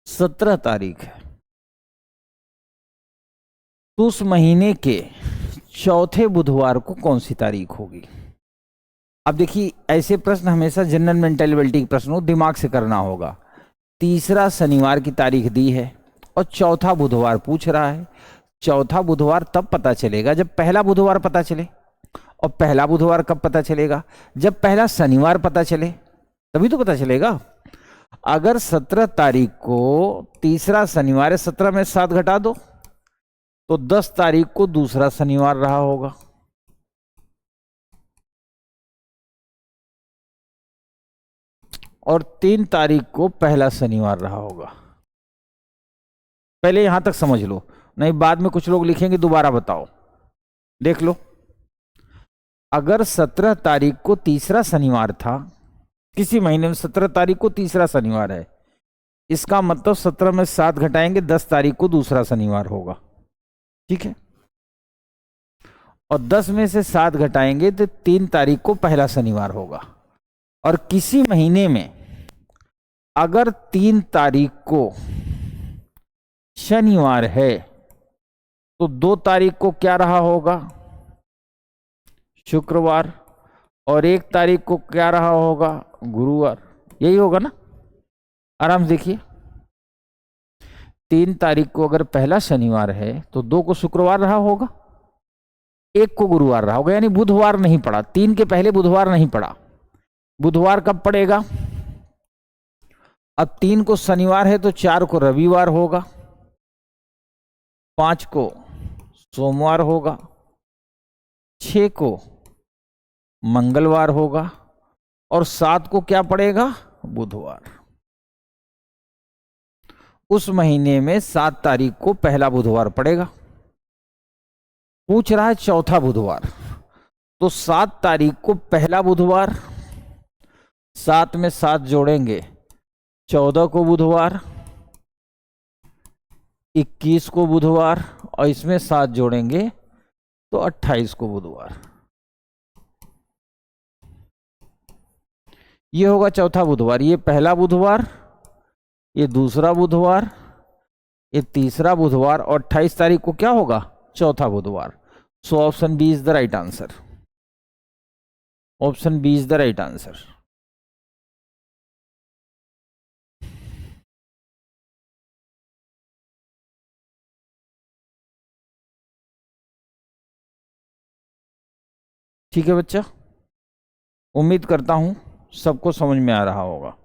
17 तारीख है, तो उस महीने के चौथे बुधवार को कौन सी तारीख होगी? अब देखिए, ऐसे प्रश्न हमेशा जनरल मेंटेलिटी के प्रश्न हो, दिमाग से करना होगा। तीसरा शनिवार की तारीख दी है और चौथा बुधवार पूछ रहा है। चौथा बुधवार तब पता चलेगा जब पहला बुधवार पता चले। और पहला बुधवार कब पता चलेगा? जब पहला शनिवार पता चले, तभी तो पता चलेगा। अगर 17 तारीख को तीसरा शनिवार है, 17 में 7 घटा दो तो 10 तारीख को दूसरा शनिवार रहा होगा। और 3 तारीख को पहला शनिवार रहा होगा। पहले यहां तक समझ लो, नहीं बाद में कुछ लोग लिखेंगे दोबारा बताओ। देख लो, अगर 17 तारीख को तीसरा शनिवार था, किसी महीने में 17 तारीख को तीसरा शनिवार है, इसका मतलब 17 में 7 घटाएंगे, 10 तारीख को दूसरा शनिवार होगा। ठीक है, और 10 में से 7 घटाएंगे तो 3 तारीख को पहला शनिवार होगा। और किसी महीने में अगर 3 तारीख को शनिवार है तो 2 तारीख को क्या रहा होगा? शुक्रवार। और 1 तारीख को क्या रहा होगा? गुरुवार। यही होगा ना? आराम से देखिए, 3 तारीख को अगर पहला शनिवार है तो 2 को शुक्रवार रहा होगा, 1 को गुरुवार रहा होगा, यानी बुधवार नहीं पड़ा। 3 के पहले बुधवार नहीं पड़ा। बुधवार कब पड़ेगा? अब 3 को शनिवार है तो 4 को रविवार होगा, 5 को सोमवार होगा, 6 को मंगलवार होगा और 7 को क्या पड़ेगा? बुधवार। उस महीने में 7 तारीख को पहला बुधवार पड़ेगा। पूछ रहा है चौथा बुधवार, तो 7 तारीख को पहला बुधवार, 7 में 7 जोड़ेंगे 14 को बुधवार, 21 को बुधवार, और इसमें 7 जोड़ेंगे तो 28 को बुधवार। ये होगा चौथा बुधवार। ये पहला बुधवार, ये दूसरा बुधवार, ये तीसरा बुधवार, और 28 तारीख को क्या होगा? चौथा बुधवार। So option B is the right answer. Option B is the right answer. ठीक है बच्चा, उम्मीद करता हूं सबको समझ में आ रहा होगा।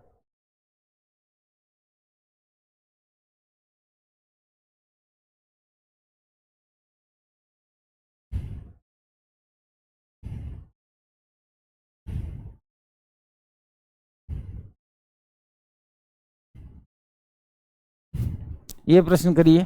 ये प्रश्न करिए।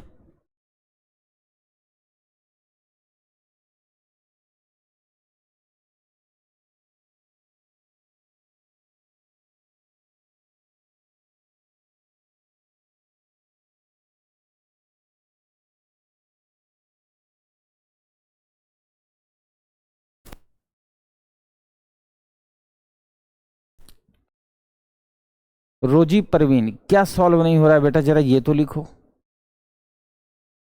रोजी परवीन, क्या सॉल्व नहीं हो रहा है बेटा? जरा ये तो लिखो।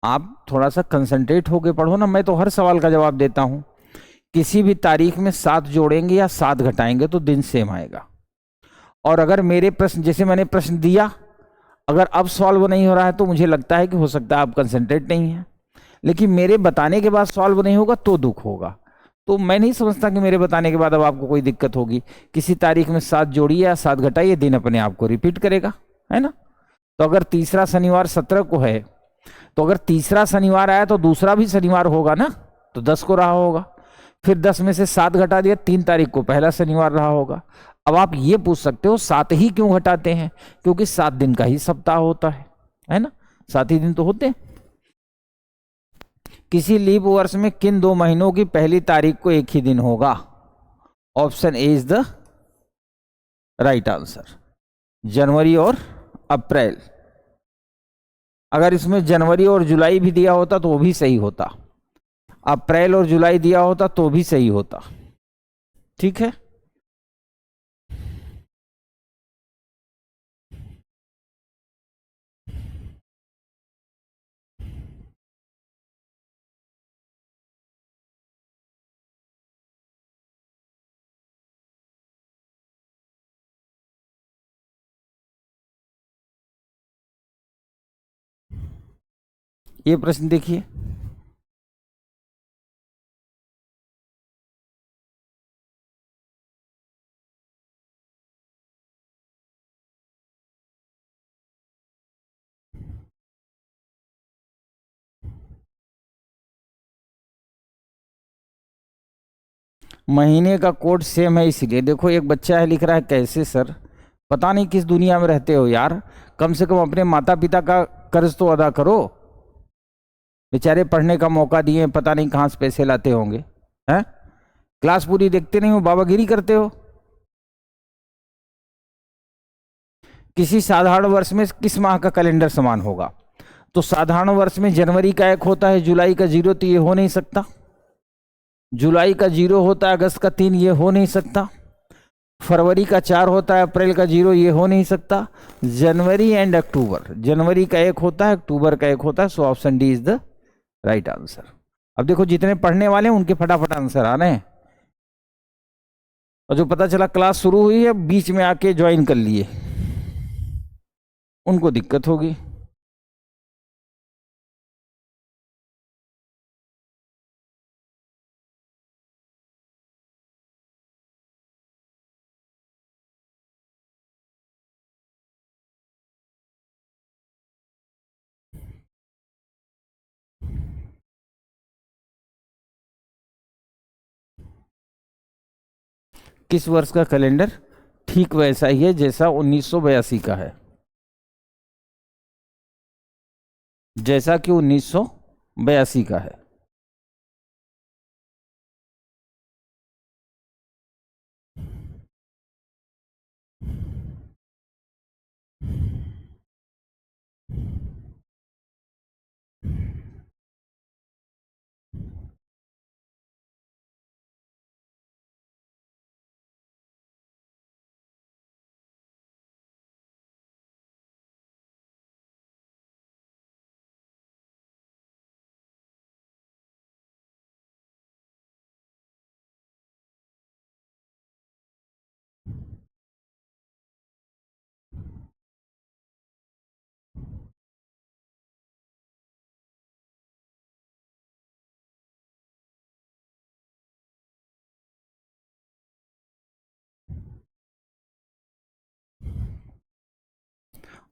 आप थोड़ा सा कंसंट्रेट होके पढ़ो ना। मैं तो हर सवाल का जवाब देता हूं। किसी भी तारीख में 7 जोड़ेंगे या 7 घटाएंगे तो दिन सेम आएगा। और अगर मेरे प्रश्न, जैसे मैंने प्रश्न दिया, अगर अब सॉल्व नहीं हो रहा है तो मुझे लगता है कि हो सकता है आप कंसंट्रेट नहीं है, लेकिन मेरे बताने के बाद सॉल्व नहीं होगा तो दुख होगा। तो मैं नहीं समझता कि मेरे बताने के बाद अब आपको कोई दिक्कत होगी। किसी तारीख में 7 जोड़िए या 7 घटाइए, दिन अपने आप को रिपीट करेगा, है ना। तो अगर तीसरा शनिवार 17 को है, तो अगर तीसरा शनिवार आया तो दूसरा भी शनिवार होगा ना, तो 10 को रहा होगा। फिर 10 में से 7 घटा दिया, 3 तारीख को पहला शनिवार रहा होगा। अब आप ये पूछ सकते हो 7 ही क्यों घटाते हैं? क्योंकि 7 दिन का ही सप्ताह होता है ना, 7 ही दिन तो होते हैं। किसी लीप वर्ष में किन 2 महीनों की पहली तारीख को एक ही दिन होगा? Option A is the right answer, जनवरी और अप्रैल। अगर इसमें जनवरी और जुलाई भी दिया होता तो वो भी सही होता, अप्रैल और जुलाई दिया होता तो भी सही होता। ठीक है, ये प्रश्न देखिए। महीने का कोड सेम है इसीलिए। देखो एक बच्चा है लिख रहा है, कैसे सर? पता नहीं किस दुनिया में रहते हो यार। कम से कम अपने माता पिता का कर्ज तो अदा करो। बेचारे पढ़ने का मौका दिए, पता नहीं कहाँ से पैसे लाते होंगे, हैं? क्लास पूरी देखते नहीं हो, बाबागिरी करते हो। किसी साधारण वर्ष में किस माह का कैलेंडर समान होगा? तो साधारण वर्ष में जनवरी का 1 होता है, जुलाई का 0, तो ये हो नहीं सकता। जुलाई का 0 होता है, अगस्त का 3, ये हो नहीं सकता। फरवरी का 4 होता है, अप्रैल का 0, ये हो नहीं सकता। जनवरी एंड अक्टूबर, जनवरी का 1 होता है, अक्टूबर का 1 होता है। So option D is the right answer. अब देखो जितने पढ़ने वाले हैं उनके फटाफट आंसर आ रहे हैं, और जो पता चला क्लास शुरू हुई है बीच में आके ज्वाइन कर लिए, उनको दिक्कत होगी। किस वर्ष का कैलेंडर ठीक वैसा ही है जैसा 1982 का है, जैसा कि 1982 का है।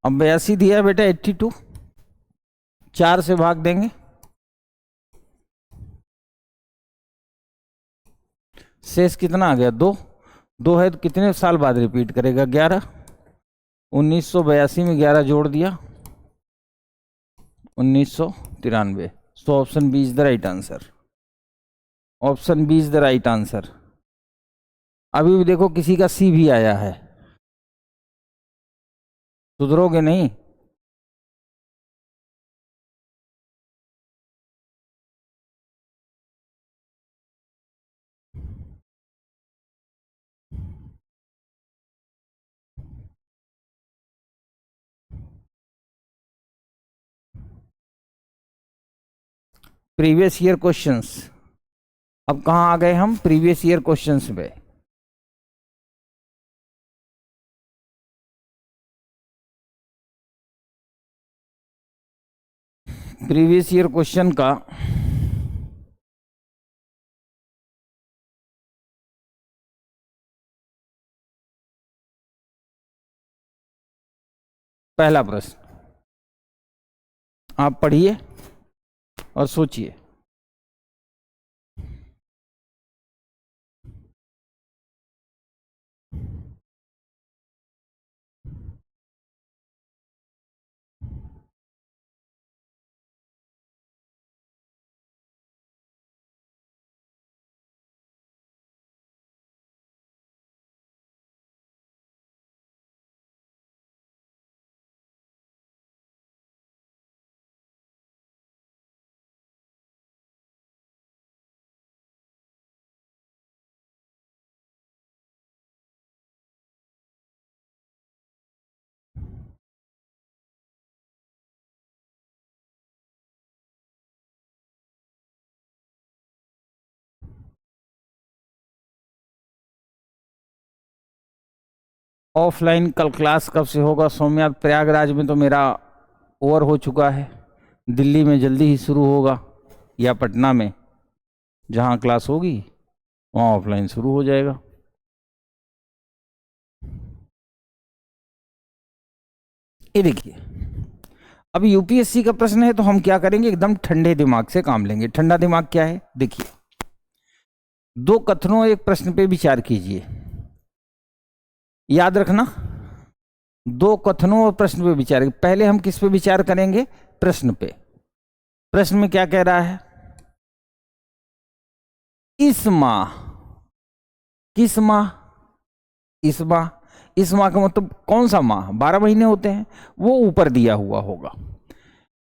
अब 82 दिया है बेटा 82, 4 से भाग देंगे, शेष कितना आ गया 2, 2 है तो कितने साल बाद रिपीट करेगा 11, 1982 में 11 जोड़ दिया 1993। So option B is the right answer, option B is the right answer. अभी भी देखो किसी का सी भी आया है, सुधरोगे नहीं? प्रीवियस ईयर क्वेश्चंस, अब कहाँ आ गए हम? प्रीवियस ईयर क्वेश्चंस पे। प्रीवियस ईयर क्वेश्चन का पहला प्रश्न आप पढ़िए और सोचिए। ऑफलाइन कल क्लास कब से होगा सौम्या? प्रयागराज में तो मेरा ओवर हो चुका है, दिल्ली में जल्दी ही शुरू होगा, या पटना में जहाँ क्लास होगी वहाँ ऑफलाइन शुरू हो जाएगा। ये देखिए, अब यूपीएससी का प्रश्न है तो हम क्या करेंगे, एकदम ठंडे दिमाग से काम लेंगे। ठंडा दिमाग क्या है? देखिए, 2 कथनों एक प्रश्न पे विचार कीजिए, याद रखना 2 कथनों और प्रश्न पे विचार। पहले हम किस पे विचार करेंगे? प्रश्न पे। प्रश्न में क्या कह रहा है? इस माह, किस माह? इस माह। इस माह का मतलब कौन सा माह? 12 महीने होते हैं, वो ऊपर दिया हुआ होगा।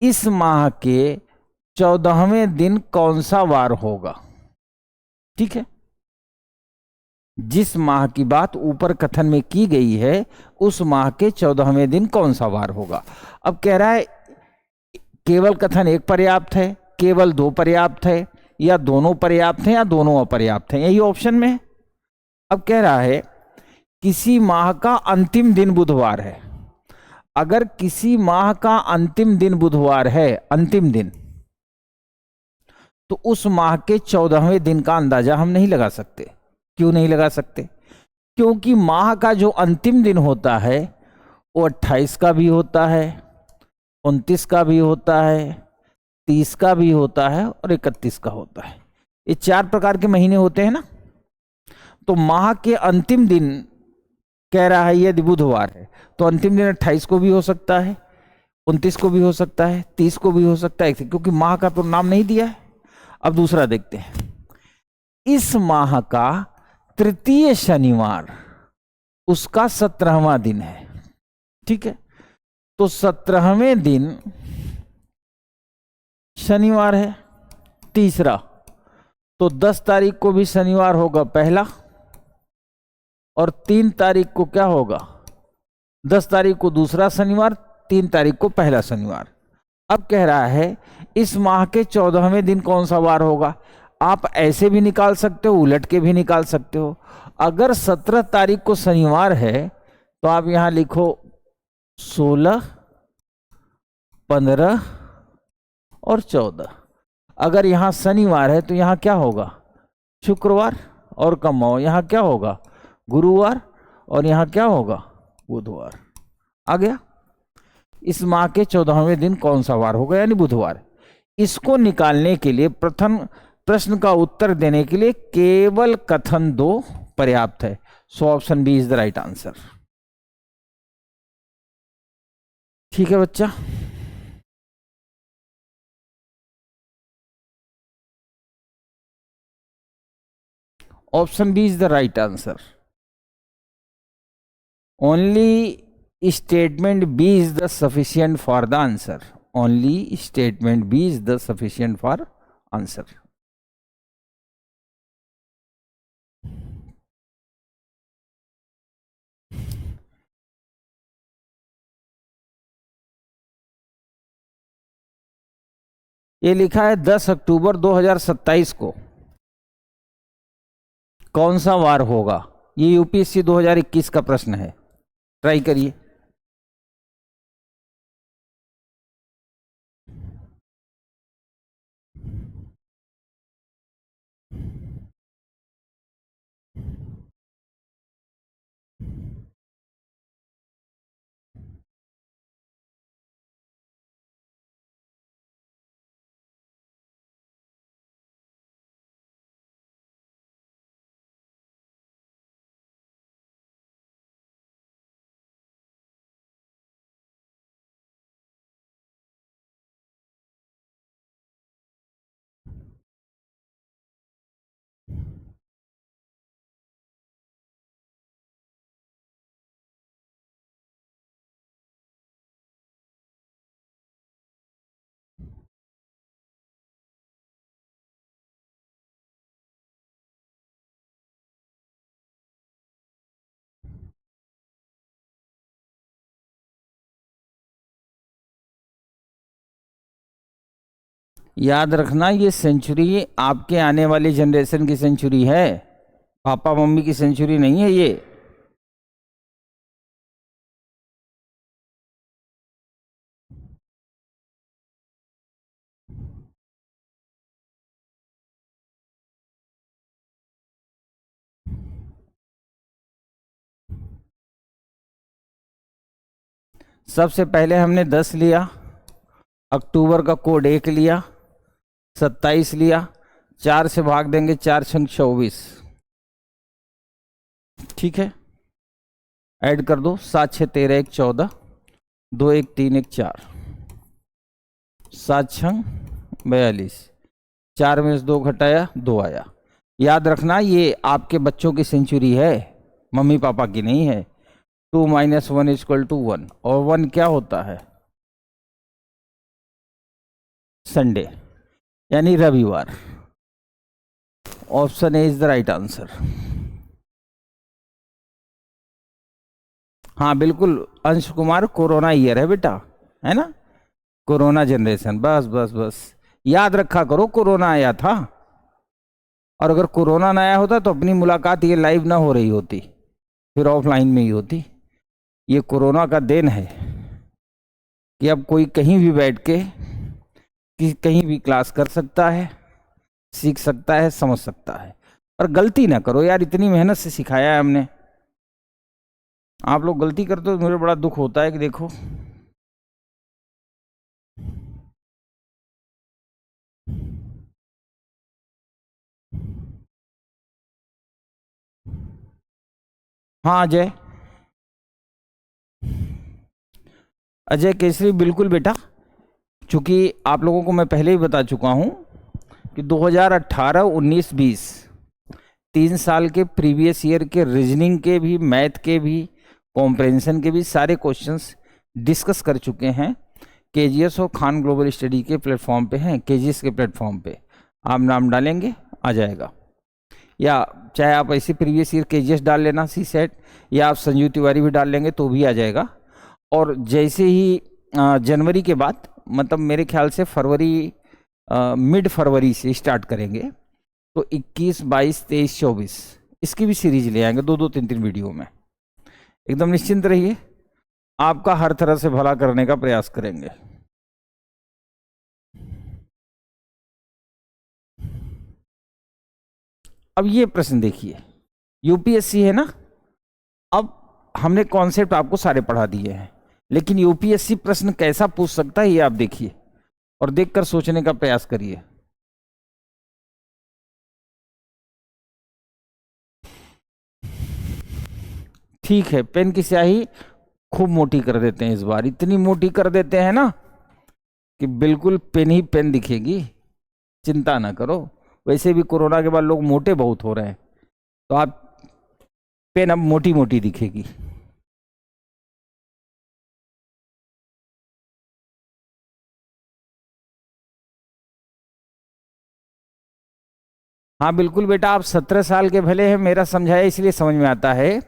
इस माह के 14वें दिन कौन सा वार होगा? ठीक है, जिस माह की बात ऊपर कथन में की गई है उस माह के 14वें दिन कौन सा वार होगा। अब कह रहा है केवल कथन एक पर्याप्त है, केवल 2 पर्याप्त है, या दोनों पर्याप्त हैं, या दोनों अपर्याप्त हैं, यही ऑप्शन में है। अब कह रहा है किसी माह का अंतिम दिन बुधवार है। अगर किसी माह का अंतिम दिन बुधवार है, अंतिम दिन, तो उस माह के 14वें दिन का अंदाजा हम नहीं लगा सकते। क्यों नहीं लगा सकते? क्योंकि माह का जो अंतिम दिन होता है वो 28 का भी होता है, 29 का भी होता है, 30 का भी होता है और 31 का होता है। ये 4 प्रकार के महीने होते हैं ना। तो माह के अंतिम दिन कह रहा है यदि बुधवार है तो अंतिम दिन 28 को भी हो सकता है, 29 को भी हो सकता है, 30 को भी हो सकता है, क्योंकि माह का तो नाम नहीं दिया है। अब दूसरा देखते हैं, इस माह का तृतीय शनिवार उसका 17वां दिन है। ठीक है, तो 17वें दिन शनिवार है। तीसरा, तो 10 तारीख को भी शनिवार होगा पहला, और 3 तारीख को क्या होगा, 10 तारीख को दूसरा शनिवार, 3 तारीख को पहला शनिवार। अब कह रहा है इस माह के 14वें दिन कौन सा वार होगा। आप ऐसे भी निकाल सकते हो, उलट के भी निकाल सकते हो। अगर 17 तारीख को शनिवार है तो आप यहां लिखो 16, 15 और 14। अगर यहां शनिवार है तो यहां क्या होगा, शुक्रवार, और कम हो यहां क्या होगा, गुरुवार, और यहां क्या होगा, बुधवार। आ गया। इस माह के 14वें दिन कौन सा वार होगा, यानी बुधवार। इसको निकालने के लिए प्रथम प्रश्न का उत्तर देने के लिए केवल कथन 2 पर्याप्त है। So option B is the right answer. ठीक है बच्चा। Option B is the right answer. Only statement B is the sufficient for the answer. Only statement B is the sufficient for answer. ये लिखा है 10 अक्टूबर 2027 को कौन सा वार होगा। ये यूपीएससी 2021 का प्रश्न है, ट्राई करिए। याद रखना, ये सेंचुरी आपके आने वाली जनरेशन की सेंचुरी है, पापा मम्मी की सेंचुरी नहीं है ये। सबसे पहले हमने 10 लिया, अक्टूबर का कोड 1 लिया, 27 लिया, 4 से भाग देंगे, 4 छंग 24। ठीक है, ऐड कर दो, 7 6 13 1 14, 2 1 3 1 4, 7 छंग 42, 4 में से 2 घटाया 2 आया। याद रखना ये आपके बच्चों की सेंचुरी है, मम्मी पापा की नहीं है। 2 - 1 = 1, और 1 क्या होता है, संडे, यानी रविवार। Option A is the right answer. हाँ बिल्कुल, अंश कुमार, कोरोना ईयर है बेटा, है ना, कोरोना जनरेशन। बस बस बस, याद रखा करो कोरोना आया था, और अगर कोरोना ना आया होता तो अपनी मुलाकात ये लाइव ना हो रही होती, फिर ऑफलाइन में ही होती। ये कोरोना का देन है कि अब कोई कहीं भी बैठ के कहीं भी क्लास कर सकता है, सीख सकता है, समझ सकता है। और गलती ना करो यार, इतनी मेहनत से सिखाया है हमने, आप लोग गलती करते हो तो मुझे बड़ा दुख होता है कि देखो। हाँ अजय। अजय केसरी बिल्कुल बेटा, चूंकि आप लोगों को मैं पहले ही बता चुका हूं कि 2018, 19, 20 3 साल के प्रीवियस ईयर के रीजनिंग के भी, मैथ के भी, कॉम्प्रहेंशन के भी सारे क्वेश्चंस डिस्कस कर चुके हैं। केजीएस और खान ग्लोबल स्टडी के प्लेटफॉर्म पे हैं, केजीएस के प्लेटफॉर्म पे आप नाम डालेंगे आ जाएगा, या चाहे आप ऐसे प्रीवियस ईयर केजीएस डाल लेना सी सेट, या आप संजीव तिवारी भी डाल लेंगे तो भी आ जाएगा। और जैसे ही जनवरी के बाद, मतलब मेरे ख्याल से फरवरी, मिड फरवरी से स्टार्ट करेंगे, तो 21, 22, 23, 24 इसकी भी सीरीज ले आएंगे, 2-2, 3-3 वीडियो में। एकदम निश्चिंत रहिए, आपका हर तरह से भला करने का प्रयास करेंगे। अब ये प्रश्न देखिए, यूपीएससी है ना, अब हमने कॉन्सेप्ट आपको सारे पढ़ा दिए हैं, लेकिन यूपीएससी प्रश्न कैसा पूछ सकता है ये आप देखिए और देखकर सोचने का प्रयास करिए। ठीक है, पेन की स्याही खूब मोटी कर देते हैं इस बार, इतनी मोटी कर देते हैं ना कि बिल्कुल पेन ही पेन दिखेगी, चिंता ना करो। वैसे भी कोरोना के बाद लोग मोटे बहुत हो रहे हैं, तो आप पेन अब मोटी मोटी दिखेगी। हाँ बिल्कुल बेटा, आप 17 साल के भले हैं, मेरा समझाया इसलिए समझ में आता है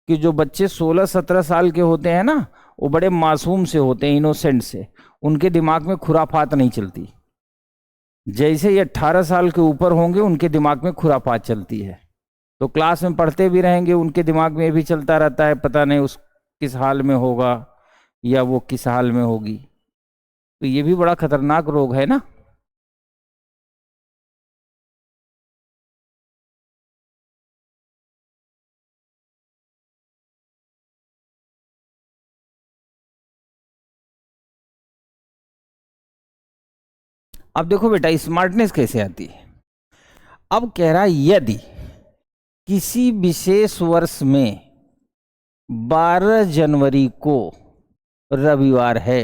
कि जो बच्चे 16-17 साल के होते हैं ना, वो बड़े मासूम से होते हैं, इनोसेंट से, उनके दिमाग में खुराफात नहीं चलती। जैसे ये 18 साल के ऊपर होंगे उनके दिमाग में खुराफात चलती है। तो क्लास में पढ़ते भी रहेंगे, उनके दिमाग में भी चलता रहता है, पता नहीं उस किस हाल में होगा या वो किस हाल में होगी। तो ये भी बड़ा खतरनाक रोग है ना। अब देखो बेटा, स्मार्टनेस कैसे आती है। अब कह रहा है यदि किसी विशेष वर्ष में 12 जनवरी को रविवार है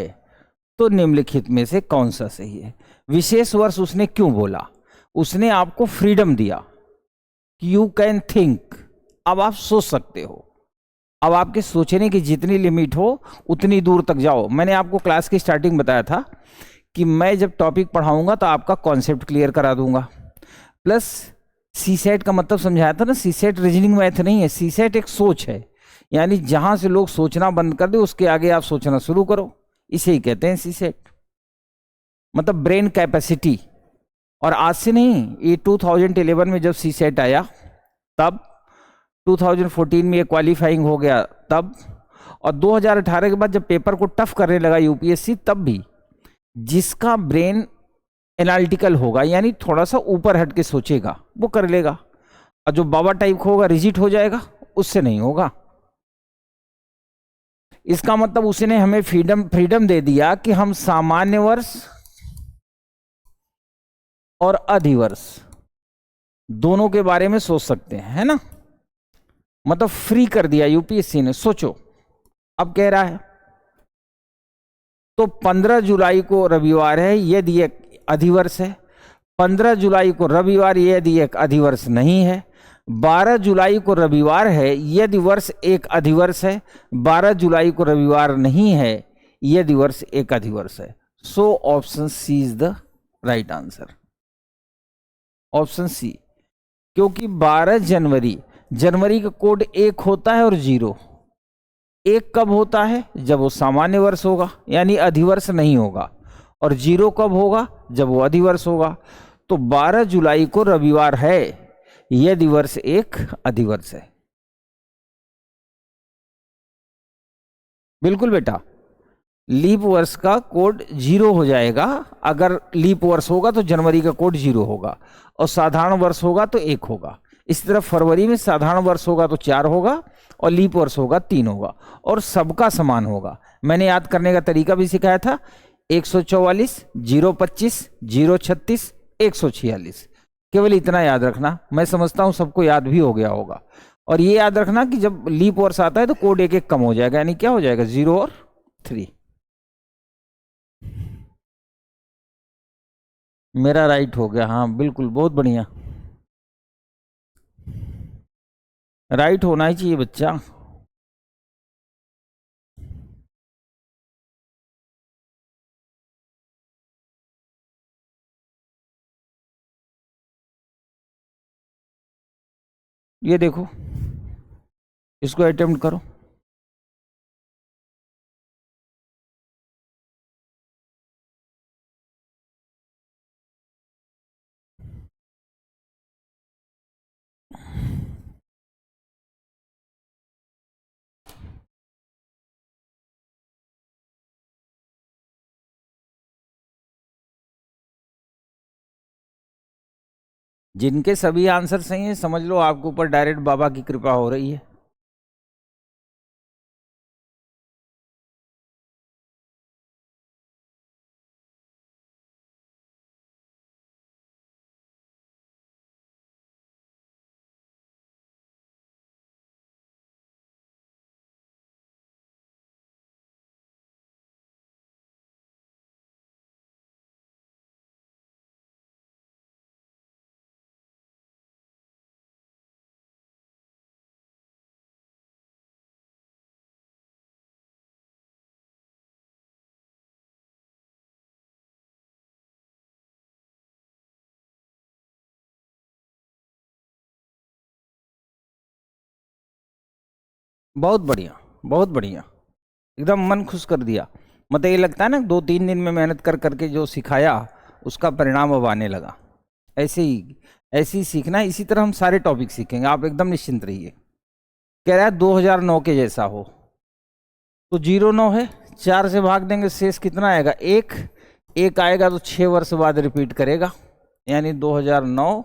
तो निम्नलिखित में से कौन सा सही है। विशेष वर्ष उसने क्यों बोला, उसने आपको फ्रीडम दिया कि यू कैन थिंक, अब आप सोच सकते हो, अब आपके सोचने की जितनी लिमिट हो उतनी दूर तक जाओ। मैंने आपको क्लास की स्टार्टिंग बताया था कि मैं जब टॉपिक पढ़ाऊंगा तो आपका कॉन्सेप्ट क्लियर करा दूंगा, प्लस सी सेट का मतलब समझाया था ना। सी सेट रीजनिंग मैथ नहीं है, सी सेट एक सोच है, यानी जहां से लोग सोचना बंद कर दे उसके आगे आप सोचना शुरू करो, इसे ही कहते हैं सी सेट, मतलब ब्रेन कैपेसिटी। और आज से नहीं, ये 2011 में जब सी सेट आया तब, 2014 में ये क्वालिफाइंग हो गया तब, और 2018 के बाद जब पेपर को टफ करने लगा यूपीएससी, तब भी जिसका ब्रेन एनालिटिकल होगा, यानी थोड़ा सा ऊपर हट के सोचेगा, वो कर लेगा, और जो बाबा टाइप का होगा, रिजिट हो जाएगा, उससे नहीं होगा। इसका मतलब उसने हमें फ्रीडम दे दिया कि हम सामान्य वर्ष और अधिवर्ष दोनों के बारे में सोच सकते हैं, है ना। मतलब फ्री कर दिया यूपीएससी ने, सोचो। अब कह रहा है तो 15 जुलाई को रविवार है यदि एक अधिवर्ष है, 15 जुलाई को रविवार यदि एक अधिवर्ष नहीं है, 12 जुलाई को रविवार है यदि वर्ष एक अधिवर्ष है, 12 जुलाई को रविवार नहीं है यदि वर्ष एक अधिवर्ष है। So option C is the right answer, option C. क्योंकि 12 जनवरी, जनवरी का कोड 1 होता है और 0। 1 कब होता है, जब वो सामान्य वर्ष होगा, यानी अधिवर्ष नहीं होगा, और 0 कब होगा, जब वो अधिवर्ष होगा। तो 12 जुलाई को रविवार है यदि वर्ष एक अधिवर्ष है। बिल्कुल बेटा, लीप वर्ष का कोड 0 हो जाएगा। अगर लीप वर्ष होगा तो जनवरी का कोड 0 होगा, और साधारण वर्ष होगा तो 1 होगा। इस तरह फरवरी में साधारण वर्ष होगा तो 4 होगा, और लीप वर्ष होगा 3 होगा, और सबका समान होगा। मैंने याद करने का तरीका भी सिखाया था, 144, 025, 036, 146। केवल इतना याद रखना, मैं समझता हूं सबको याद भी हो गया होगा। और ये याद रखना कि जब लीप वर्ष आता है तो कोड 1-1 कम हो जाएगा, यानी क्या हो जाएगा, 0 और 3। मेरा राइट हो गया, हाँ बिल्कुल, बहुत बढ़िया। राइट होना ही चाहिए बच्चा। ये देखो, इसको अटेम्प्ट करो। जिनके सभी आंसर सही हैं समझ लो आपके ऊपर डायरेक्ट बाबा की कृपा हो रही है। बहुत बढ़िया, बहुत बढ़िया, एकदम मन खुश कर दिया। मतलब ये लगता है ना, 2-3 दिन में मेहनत कर करके जो सिखाया उसका परिणाम अब आने लगा। ऐसे ही सीखना है, इसी तरह हम सारे टॉपिक सीखेंगे, आप एकदम निश्चिंत रहिए। कह रहा है 2009 के जैसा हो, तो 09 है, 4 से भाग देंगे, शेष कितना आएगा? एक। एक आएगा तो 6 वर्ष बाद रिपीट करेगा, यानी 2009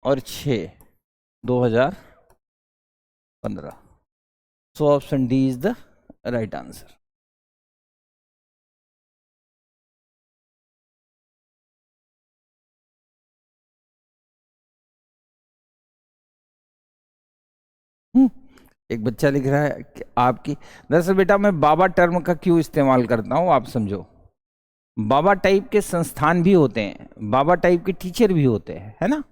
और 6, 2015। So option D is the right answer. एक बच्चा लिख रहा है कि आपकी, दरअसल बेटा मैं बाबा टर्म का क्यों इस्तेमाल करता हूं आप समझो। बाबा टाइप के संस्थान भी होते हैं, बाबा टाइप के टीचर भी होते हैं, है ना।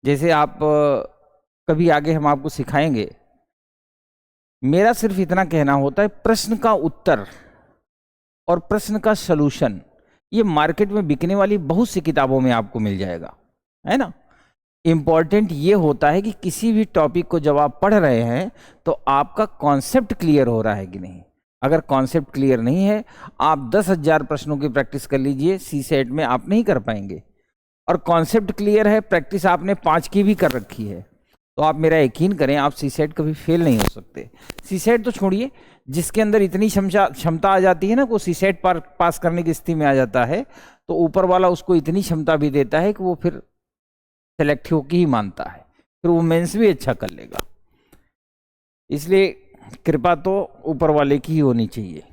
जैसे आप कभी आगे हम आपको सिखाएंगे। मेरा सिर्फ इतना कहना होता है, प्रश्न का उत्तर और प्रश्न का सलूशन ये मार्केट में बिकने वाली बहुत सी किताबों में आपको मिल जाएगा, है ना। इंपॉर्टेंट ये होता है कि किसी भी टॉपिक को जब आप पढ़ रहे हैं तो आपका कॉन्सेप्ट क्लियर हो रहा है कि नहीं। अगर कॉन्सेप्ट क्लियर नहीं है, आप 10,000 प्रश्नों की प्रैक्टिस कर लीजिए, सी सेट में आप नहीं कर पाएंगे। और कॉन्सेप्ट क्लियर है, प्रैक्टिस आपने 5 की भी कर रखी है, तो आप मेरा यकीन करें, आप सी सेट कभी फेल नहीं हो सकते। सी सेट तो छोड़िए, जिसके अंदर इतनी क्षमता आ जाती है ना, वो सी सेट पास करने की स्थिति में आ जाता है, तो ऊपर वाला उसको इतनी क्षमता भी देता है कि वो फिर सेलेक्ट होकर ही मानता है, फिर वो मेंस भी अच्छा कर लेगा। इसलिए कृपा तो ऊपर वाले की ही होनी चाहिए।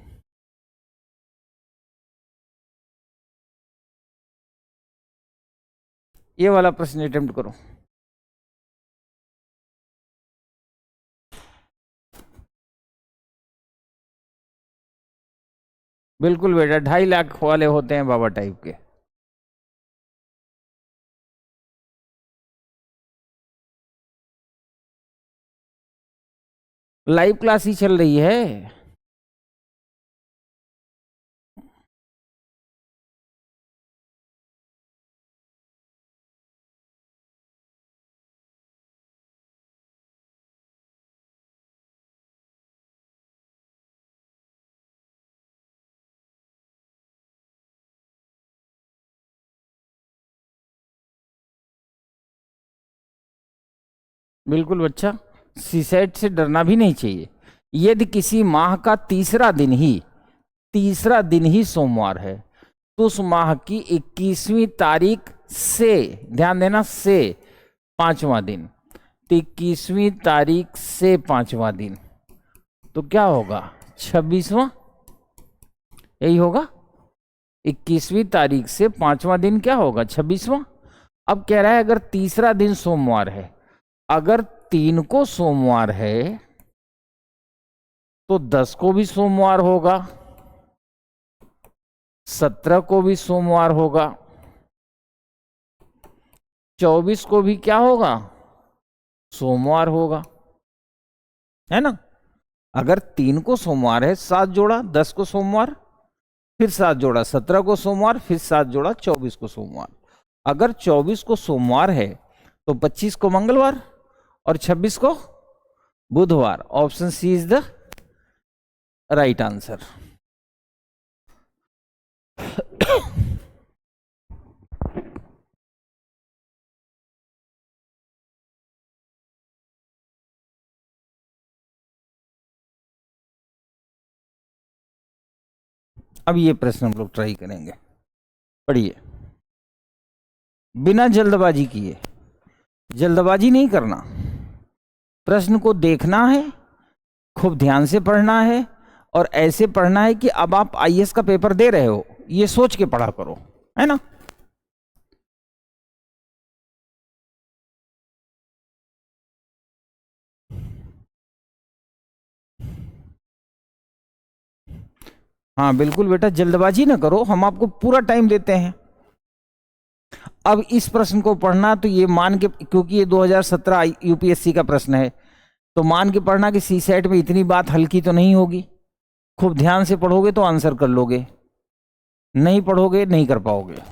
ये वाला प्रश्न अटेम्प्ट करो। बिल्कुल बेटा, 2.5 लाख वाले होते हैं बाबा टाइप के। लाइव क्लास ही चल रही है। बिल्कुल बच्चा, सीसेट से डरना भी नहीं चाहिए। यदि किसी माह का तीसरा दिन ही सोमवार है, तो उस माह की 21वीं तारीख से, ध्यान देना, से 5वां दिन, तो 21वीं तारीख से 5वां दिन, तो क्या होगा? 26वां, यही होगा। 21वीं तारीख से 5वां दिन क्या होगा? 26वां। अब कह रहा है अगर तीसरा दिन सोमवार है, अगर 3 को सोमवार है तो 10 को भी सोमवार होगा, 17 को भी सोमवार होगा, 24 को भी क्या होगा, सोमवार होगा, है ना। अगर 3 को सोमवार है, 7 जोड़ा 10 को सोमवार, फिर 7 जोड़ा 17 को सोमवार, फिर 7 जोड़ा 24 को सोमवार। अगर 24 को सोमवार है तो 25 को मंगलवार और 26 को बुधवार। Option C is the right answer. अब ये प्रश्न हम लोग ट्राई करेंगे, पढ़िए। बिना जल्दबाजी किए, जल्दबाजी नहीं करना, प्रश्न को देखना है, खूब ध्यान से पढ़ना है और ऐसे पढ़ना है कि अब आप आईएएस का पेपर दे रहे हो, ये सोच के पढ़ा करो, है ना। हाँ बिल्कुल बेटा, जल्दबाजी ना करो, हम आपको पूरा टाइम देते हैं। अब इस प्रश्न को पढ़ना तो ये मान के, क्योंकि ये 2017 यूपीएससी का प्रश्न है, तो मान के पढ़ना कि सी सेट में इतनी बात हल्की तो नहीं होगी। खूब ध्यान से पढ़ोगे तो आंसर कर लोगे, नहीं पढ़ोगे नहीं कर पाओगे।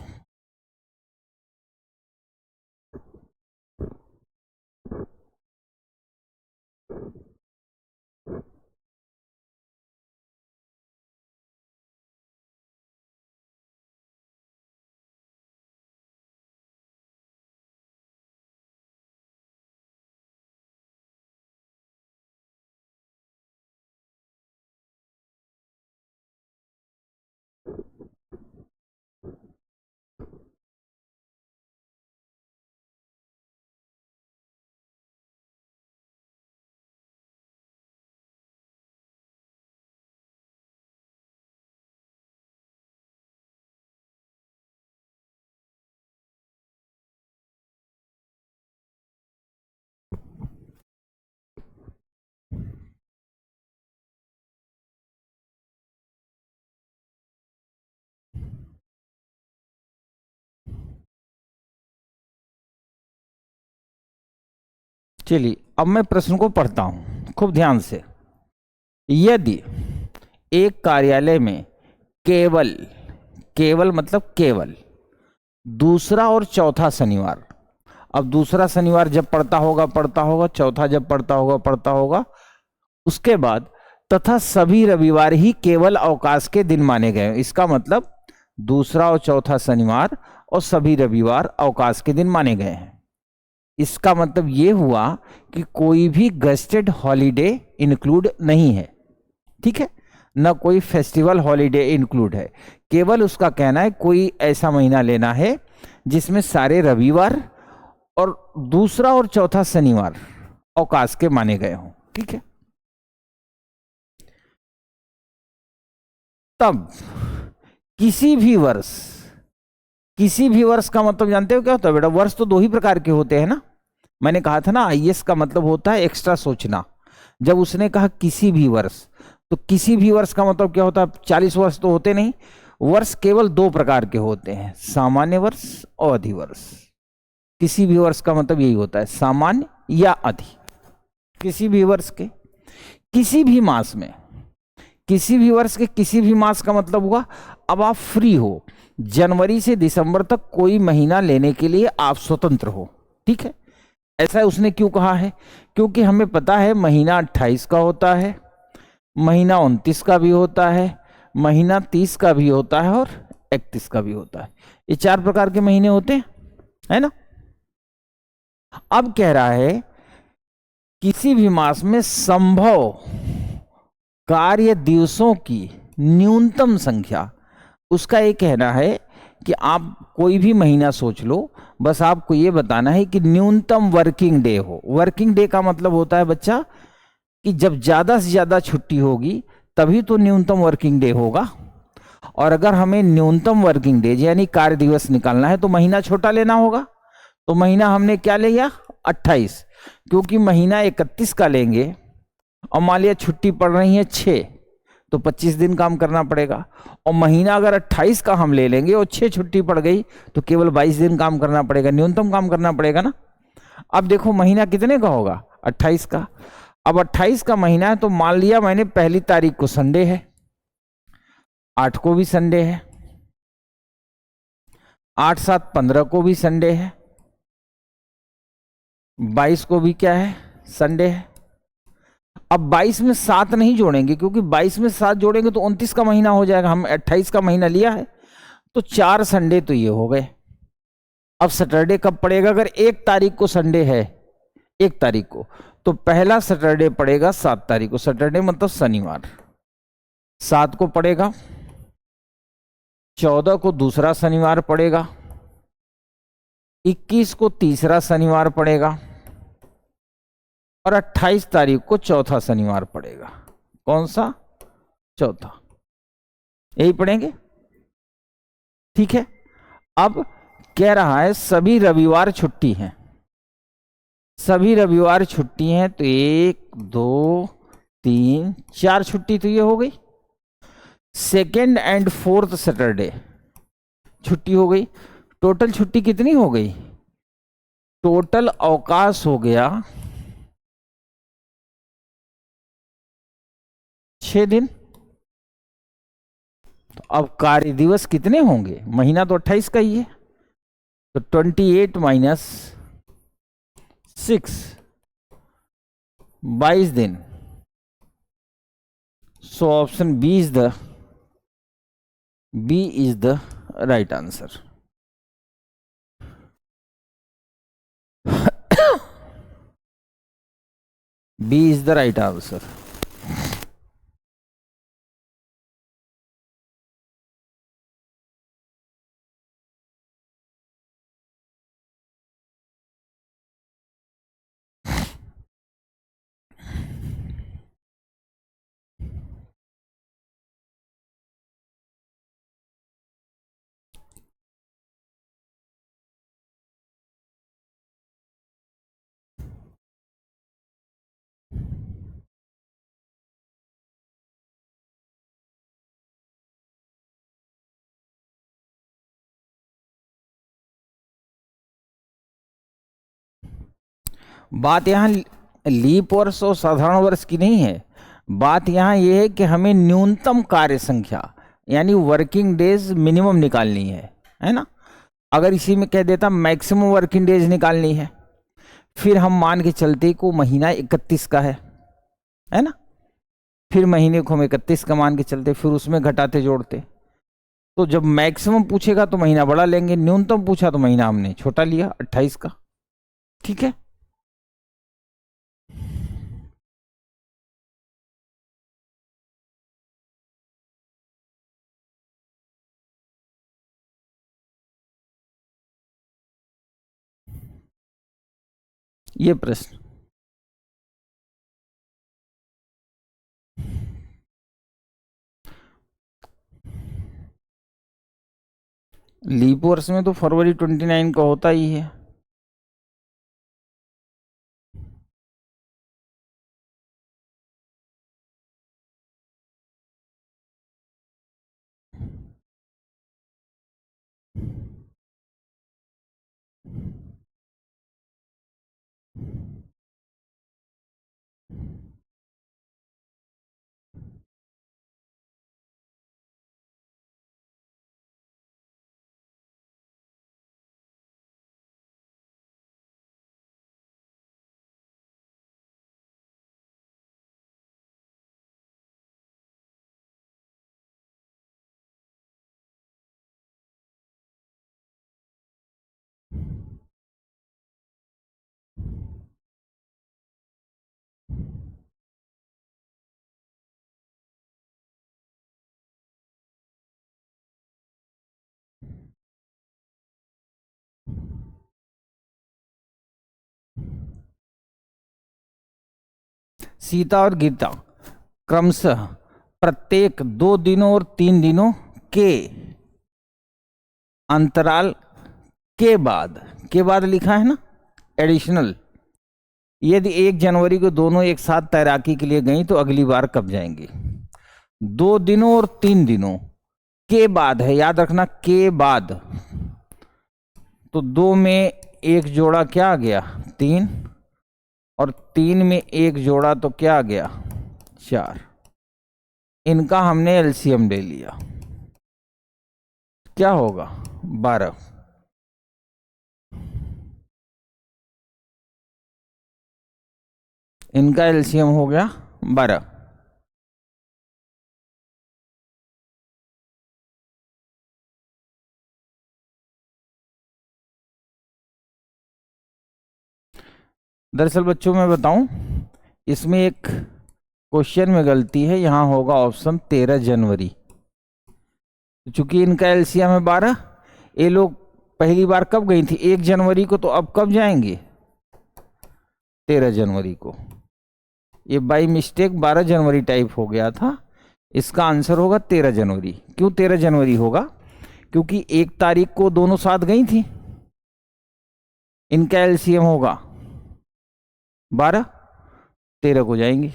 चलिए अब मैं प्रश्न को पढ़ता हूं खूब ध्यान से। यदि एक कार्यालय में केवल, केवल मतलब केवल दूसरा और चौथा शनिवार, अब दूसरा शनिवार जब पड़ता होगा, चौथा जब पड़ता होगा, उसके बाद तथा सभी रविवार ही केवल अवकाश के दिन माने गए। इसका मतलब दूसरा और चौथा शनिवार और सभी रविवार अवकाश के दिन माने गए हैं। इसका मतलब ये हुआ कि कोई भी गेस्टेड हॉलीडे इंक्लूड नहीं है, ठीक है, ना कोई फेस्टिवल हॉलीडे इंक्लूड है। केवल उसका कहना है कोई ऐसा महीना लेना है जिसमें सारे रविवार और दूसरा और चौथा शनिवार अवकाश के माने गए हों, ठीक है। तब किसी भी वर्ष का मतलब जानते हो क्या होता है बेटा? वर्ष तो 2 ही प्रकार के होते हैं ना। मैंने कहा था ना आईएएस का मतलब होता है एक्स्ट्रा सोचना। जब उसने कहा किसी भी वर्ष, तो किसी भी वर्ष का मतलब क्या होता है? 40 वर्ष तो होते नहीं। वर्ष केवल 2 प्रकार के होते हैं, सामान्य वर्ष और अधिवर्ष। किसी भी वर्ष का मतलब यही होता है, सामान्य या अधि। किसी भी वर्ष के किसी भी मास में, किसी भी वर्ष के किसी भी मास का मतलब हुआ अब आप फ्री हो, जनवरी से दिसंबर तक कोई महीना लेने के लिए आप स्वतंत्र हो, ठीक है। ऐसा उसने क्यों कहा है? क्योंकि हमें पता है महीना 28 का होता है, महीना 29 का भी होता है, महीना 30 का भी होता है और 31 का भी होता है। ये 4 प्रकार के महीने होते हैं, है ना। अब कह रहा है किसी भी मास में संभव कार्य दिवसों की न्यूनतम संख्या। उसका ये कहना है कि आप कोई भी महीना सोच लो, बस आपको ये बताना है कि न्यूनतम वर्किंग डे हो। वर्किंग डे का मतलब होता है बच्चा कि जब ज्यादा से ज्यादा छुट्टी होगी तभी तो न्यूनतम वर्किंग डे होगा। और अगर हमें न्यूनतम वर्किंग डे यानी कार्य दिवस निकालना है तो महीना छोटा लेना होगा। तो महीना हमने क्या लिया? 28, क्योंकि महीना 31 का लेंगे और मान लिया छुट्टी पड़ रही है 6, तो 25 दिन काम करना पड़ेगा। और महीना अगर 28 का हम ले लेंगे और 6 छुट्टी पड़ गई तो केवल 22 दिन काम करना पड़ेगा, न्यूनतम काम करना पड़ेगा ना। अब देखो महीना कितने का होगा, 28 का। अब 28 का महीना है तो मान लिया मैंने 1 तारीख को संडे है, 8 को भी संडे है, 8, 7, 15 को भी संडे है, 22 को भी क्या है, संडे है। अब 22 में 7 नहीं जोड़ेंगे क्योंकि 22 में 7 जोड़ेंगे तो 29 का महीना हो जाएगा। हम 28 का महीना लिया है तो 4 संडे तो ये हो गए। अब सैटरडे कब पड़ेगा, अगर 1 तारीख को संडे है, 1 तारीख को, तो पहला सैटरडे पड़ेगा 7 तारीख को। सैटरडे मतलब शनिवार, 7 को पड़ेगा, 14 को दूसरा शनिवार पड़ेगा, 21 को तीसरा शनिवार पड़ेगा और 28 तारीख को चौथा शनिवार पड़ेगा। कौन सा, चौथा, यही पढ़ेंगे, ठीक है। अब कह रहा है सभी रविवार छुट्टी हैं, सभी रविवार छुट्टी हैं तो 1, 2, 3, 4 छुट्टी तो ये हो गई। सेकेंड एंड फोर्थ सैटरडे छुट्टी हो गई। टोटल छुट्टी कितनी हो गई, टोटल अवकाश हो गया 6 दिन। तो अब कार्य दिवस कितने होंगे, महीना तो 28 का ही है, तो 28 माइनस 6, 22 दिन। So option B is the right answer. B is the right answer. बात यहाँ लीप वर्ष और साधारण वर्ष की नहीं है, बात यहाँ ये है कि हमें न्यूनतम कार्य संख्या यानी वर्किंग डेज मिनिमम निकालनी है ना। अगर इसी में कह देता मैक्सिमम वर्किंग डेज निकालनी है, फिर हम मान के चलते को महीना 31 का है ना, फिर महीने को हम 31 का मान के चलते, फिर उसमें घटाते जोड़ते। तो जब मैक्सिमम पूछेगा तो महीना बड़ा लेंगे, न्यूनतम पूछा तो महीना हमने छोटा लिया 28 का, ठीक है। ये प्रश्न लीप वर्ष में तो फरवरी 29 का होता ही है। सीता और गीता क्रमशः प्रत्येक 2 दिनों और 3 दिनों के अंतराल के बाद लिखा है ना, एडिशनल। यदि 1 जनवरी को दोनों एक साथ तैराकी के लिए गई तो अगली बार कब जाएंगी। 2 दिनों और 3 दिनों के बाद है, याद रखना के बाद। तो 2 में एक जोड़ा क्या आ गया 3, और 3 में एक जोड़ा तो क्या आ गया 4। इनका हमने एलसीएम ले लिया, क्या होगा 12। इनका एलसीएम हो गया 12। दरअसल बच्चों मैं बताऊं, इसमें एक क्वेश्चन में गलती है, यहां होगा ऑप्शन 13 जनवरी। चूंकि इनका एलसीएम है 12, ये लोग पहली बार कब गई थी 1 जनवरी को, तो अब कब जाएंगे 13 जनवरी को। ये बाई मिस्टेक 12 जनवरी टाइप हो गया था, इसका आंसर होगा 13 जनवरी। क्यों 13 जनवरी होगा, क्योंकि 1 तारीख को दोनों साथ गई थी। इनका एलसीएम होगा 12, 13 को जाएंगी।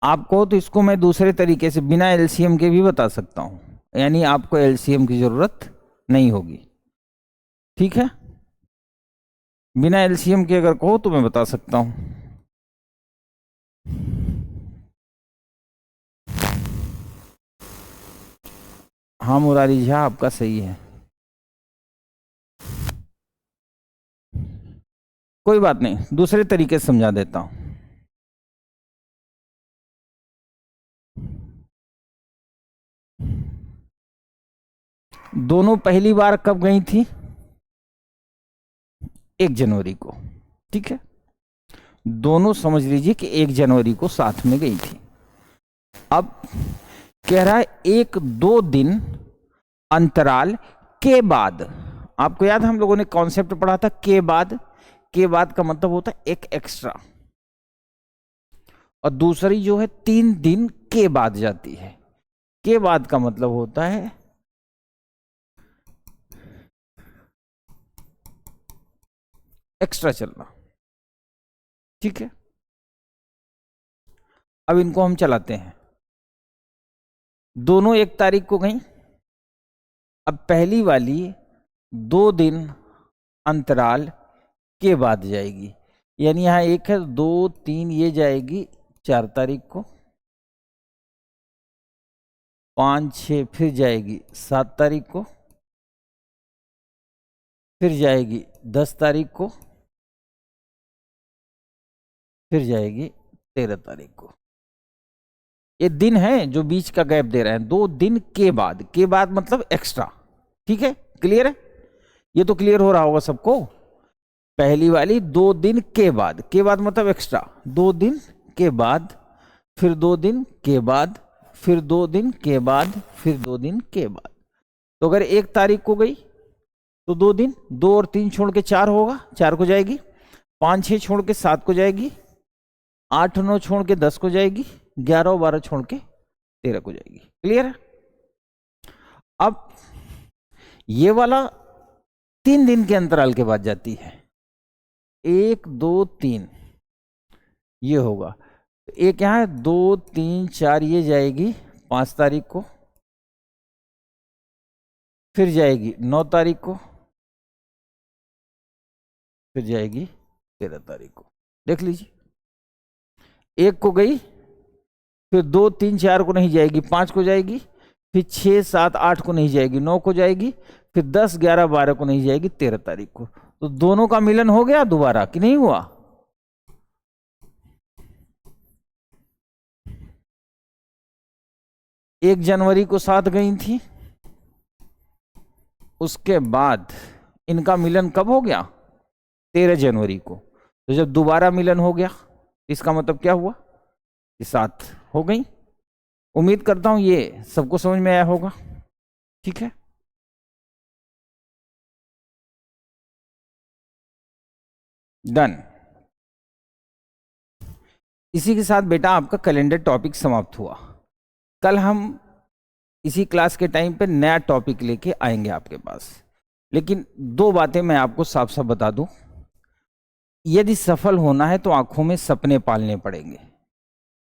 आपको तो इसको मैं दूसरे तरीके से बिना एलसीएम के भी बता सकता हूं, यानी आपको एलसीएम की जरूरत नहीं होगी, ठीक है। बिना एलसीएम के अगर कहो तो मैं बता सकता हूं। हाँ मुरारी झा, आपका सही है, कोई बात नहीं, दूसरे तरीके से समझा देता हूं। दोनों पहली बार कब गई थी 1 जनवरी को, ठीक है। दोनों समझ लीजिए कि 1 जनवरी को साथ में गई थी। अब कह रहा है 1-2 दिन अंतराल के बाद। आपको याद है हम लोगों ने कॉन्सेप्ट पढ़ा था के बाद। के बाद का मतलब होता है एक एक्स्ट्रा, और दूसरी जो है 3 दिन के बाद जाती है। के बाद का मतलब होता है एक्स्ट्रा चलना, ठीक है। अब इनको हम चलाते हैं। दोनों 1 तारीख को गई। अब पहली वाली 2 दिन अंतराल के बाद जाएगी, यानी यहां 1 है 2 3, ये जाएगी 4 तारीख को, 5 6 फिर जाएगी 7 तारीख को, फिर जाएगी 10 तारीख को, फिर जाएगी 13 तारीख को। ये दिन है जो बीच का गैप दे रहे हैं, 2 दिन के बाद। के बाद मतलब एक्स्ट्रा, ठीक है, क्लियर है। ये तो क्लियर हो रहा होगा सबको। पहली वाली 2 दिन के बाद, के बाद मतलब एक्स्ट्रा, 2 दिन के बाद, फिर 2 दिन के बाद, फिर 2 दिन के बाद, फिर 2 दिन के बाद। तो अगर 1 तारीख को गई तो 2 दिन, 2 और 3 छोड़ के 4 होगा, 4 को जाएगी, 5 6 छोड़ के 7 को जाएगी, 8 9 छोड़ के 10 को जाएगी, 11 12 छोड़ के 13 को जाएगी। क्लियर है। अब ये वाला 3 दिन के अंतराल के बाद जाती है, 1 2 3 ये होगा। एक यहाँ है 2 3 4, ये जाएगी 5 तारीख को, फिर जाएगी 9 तारीख को, फिर जाएगी 13 तारीख को। देख लीजिए, 1 को गई, फिर 2 3 4 को नहीं जाएगी, 5 को जाएगी, फिर 6 7 8 को नहीं जाएगी, 9 को जाएगी, फिर 10 11 12 को नहीं जाएगी, 13 तारीख को। तो दोनों का मिलन हो गया दोबारा कि नहीं हुआ। एक जनवरी को साथ गई थी, उसके बाद इनका मिलन कब हो गया 13 जनवरी को। तो जब दोबारा मिलन हो गया, इसका मतलब क्या हुआ कि साथ हो गई। उम्मीद करता हूं ये सबको समझ में आया होगा, ठीक है। डन। इसी के साथ बेटा आपका कैलेंडर टॉपिक समाप्त हुआ। कल हम इसी क्लास के टाइम पे नया टॉपिक लेके आएंगे आपके पास। लेकिन दो बातें मैं आपको साफ साफ बता दूं, यदि सफल होना है तो आंखों में सपने पालने पड़ेंगे,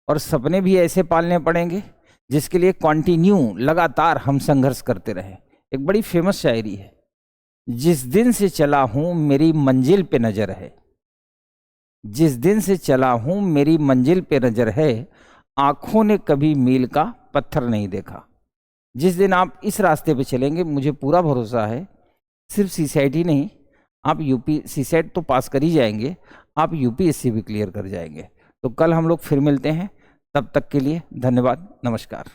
और सपने भी ऐसे पालने पड़ेंगे जिसके लिए कंटिन्यू लगातार हम संघर्ष करते रहे। एक बड़ी फेमस शायरी है, जिस दिन से चला हूं मेरी मंजिल पे नजर है, जिस दिन से चला हूं मेरी मंजिल पे नजर है, आंखों ने कभी मील का पत्थर नहीं देखा। जिस दिन आप इस रास्ते पे चलेंगे, मुझे पूरा भरोसा है, सिर्फ सीसेट ही नहीं, आप यूपी सीसेट तो पास कर ही जाएंगे, आप यूपीएससी भी क्लियर कर जाएंगे। तो कल हम लोग फिर मिलते हैं, तब तक के लिए धन्यवाद, नमस्कार।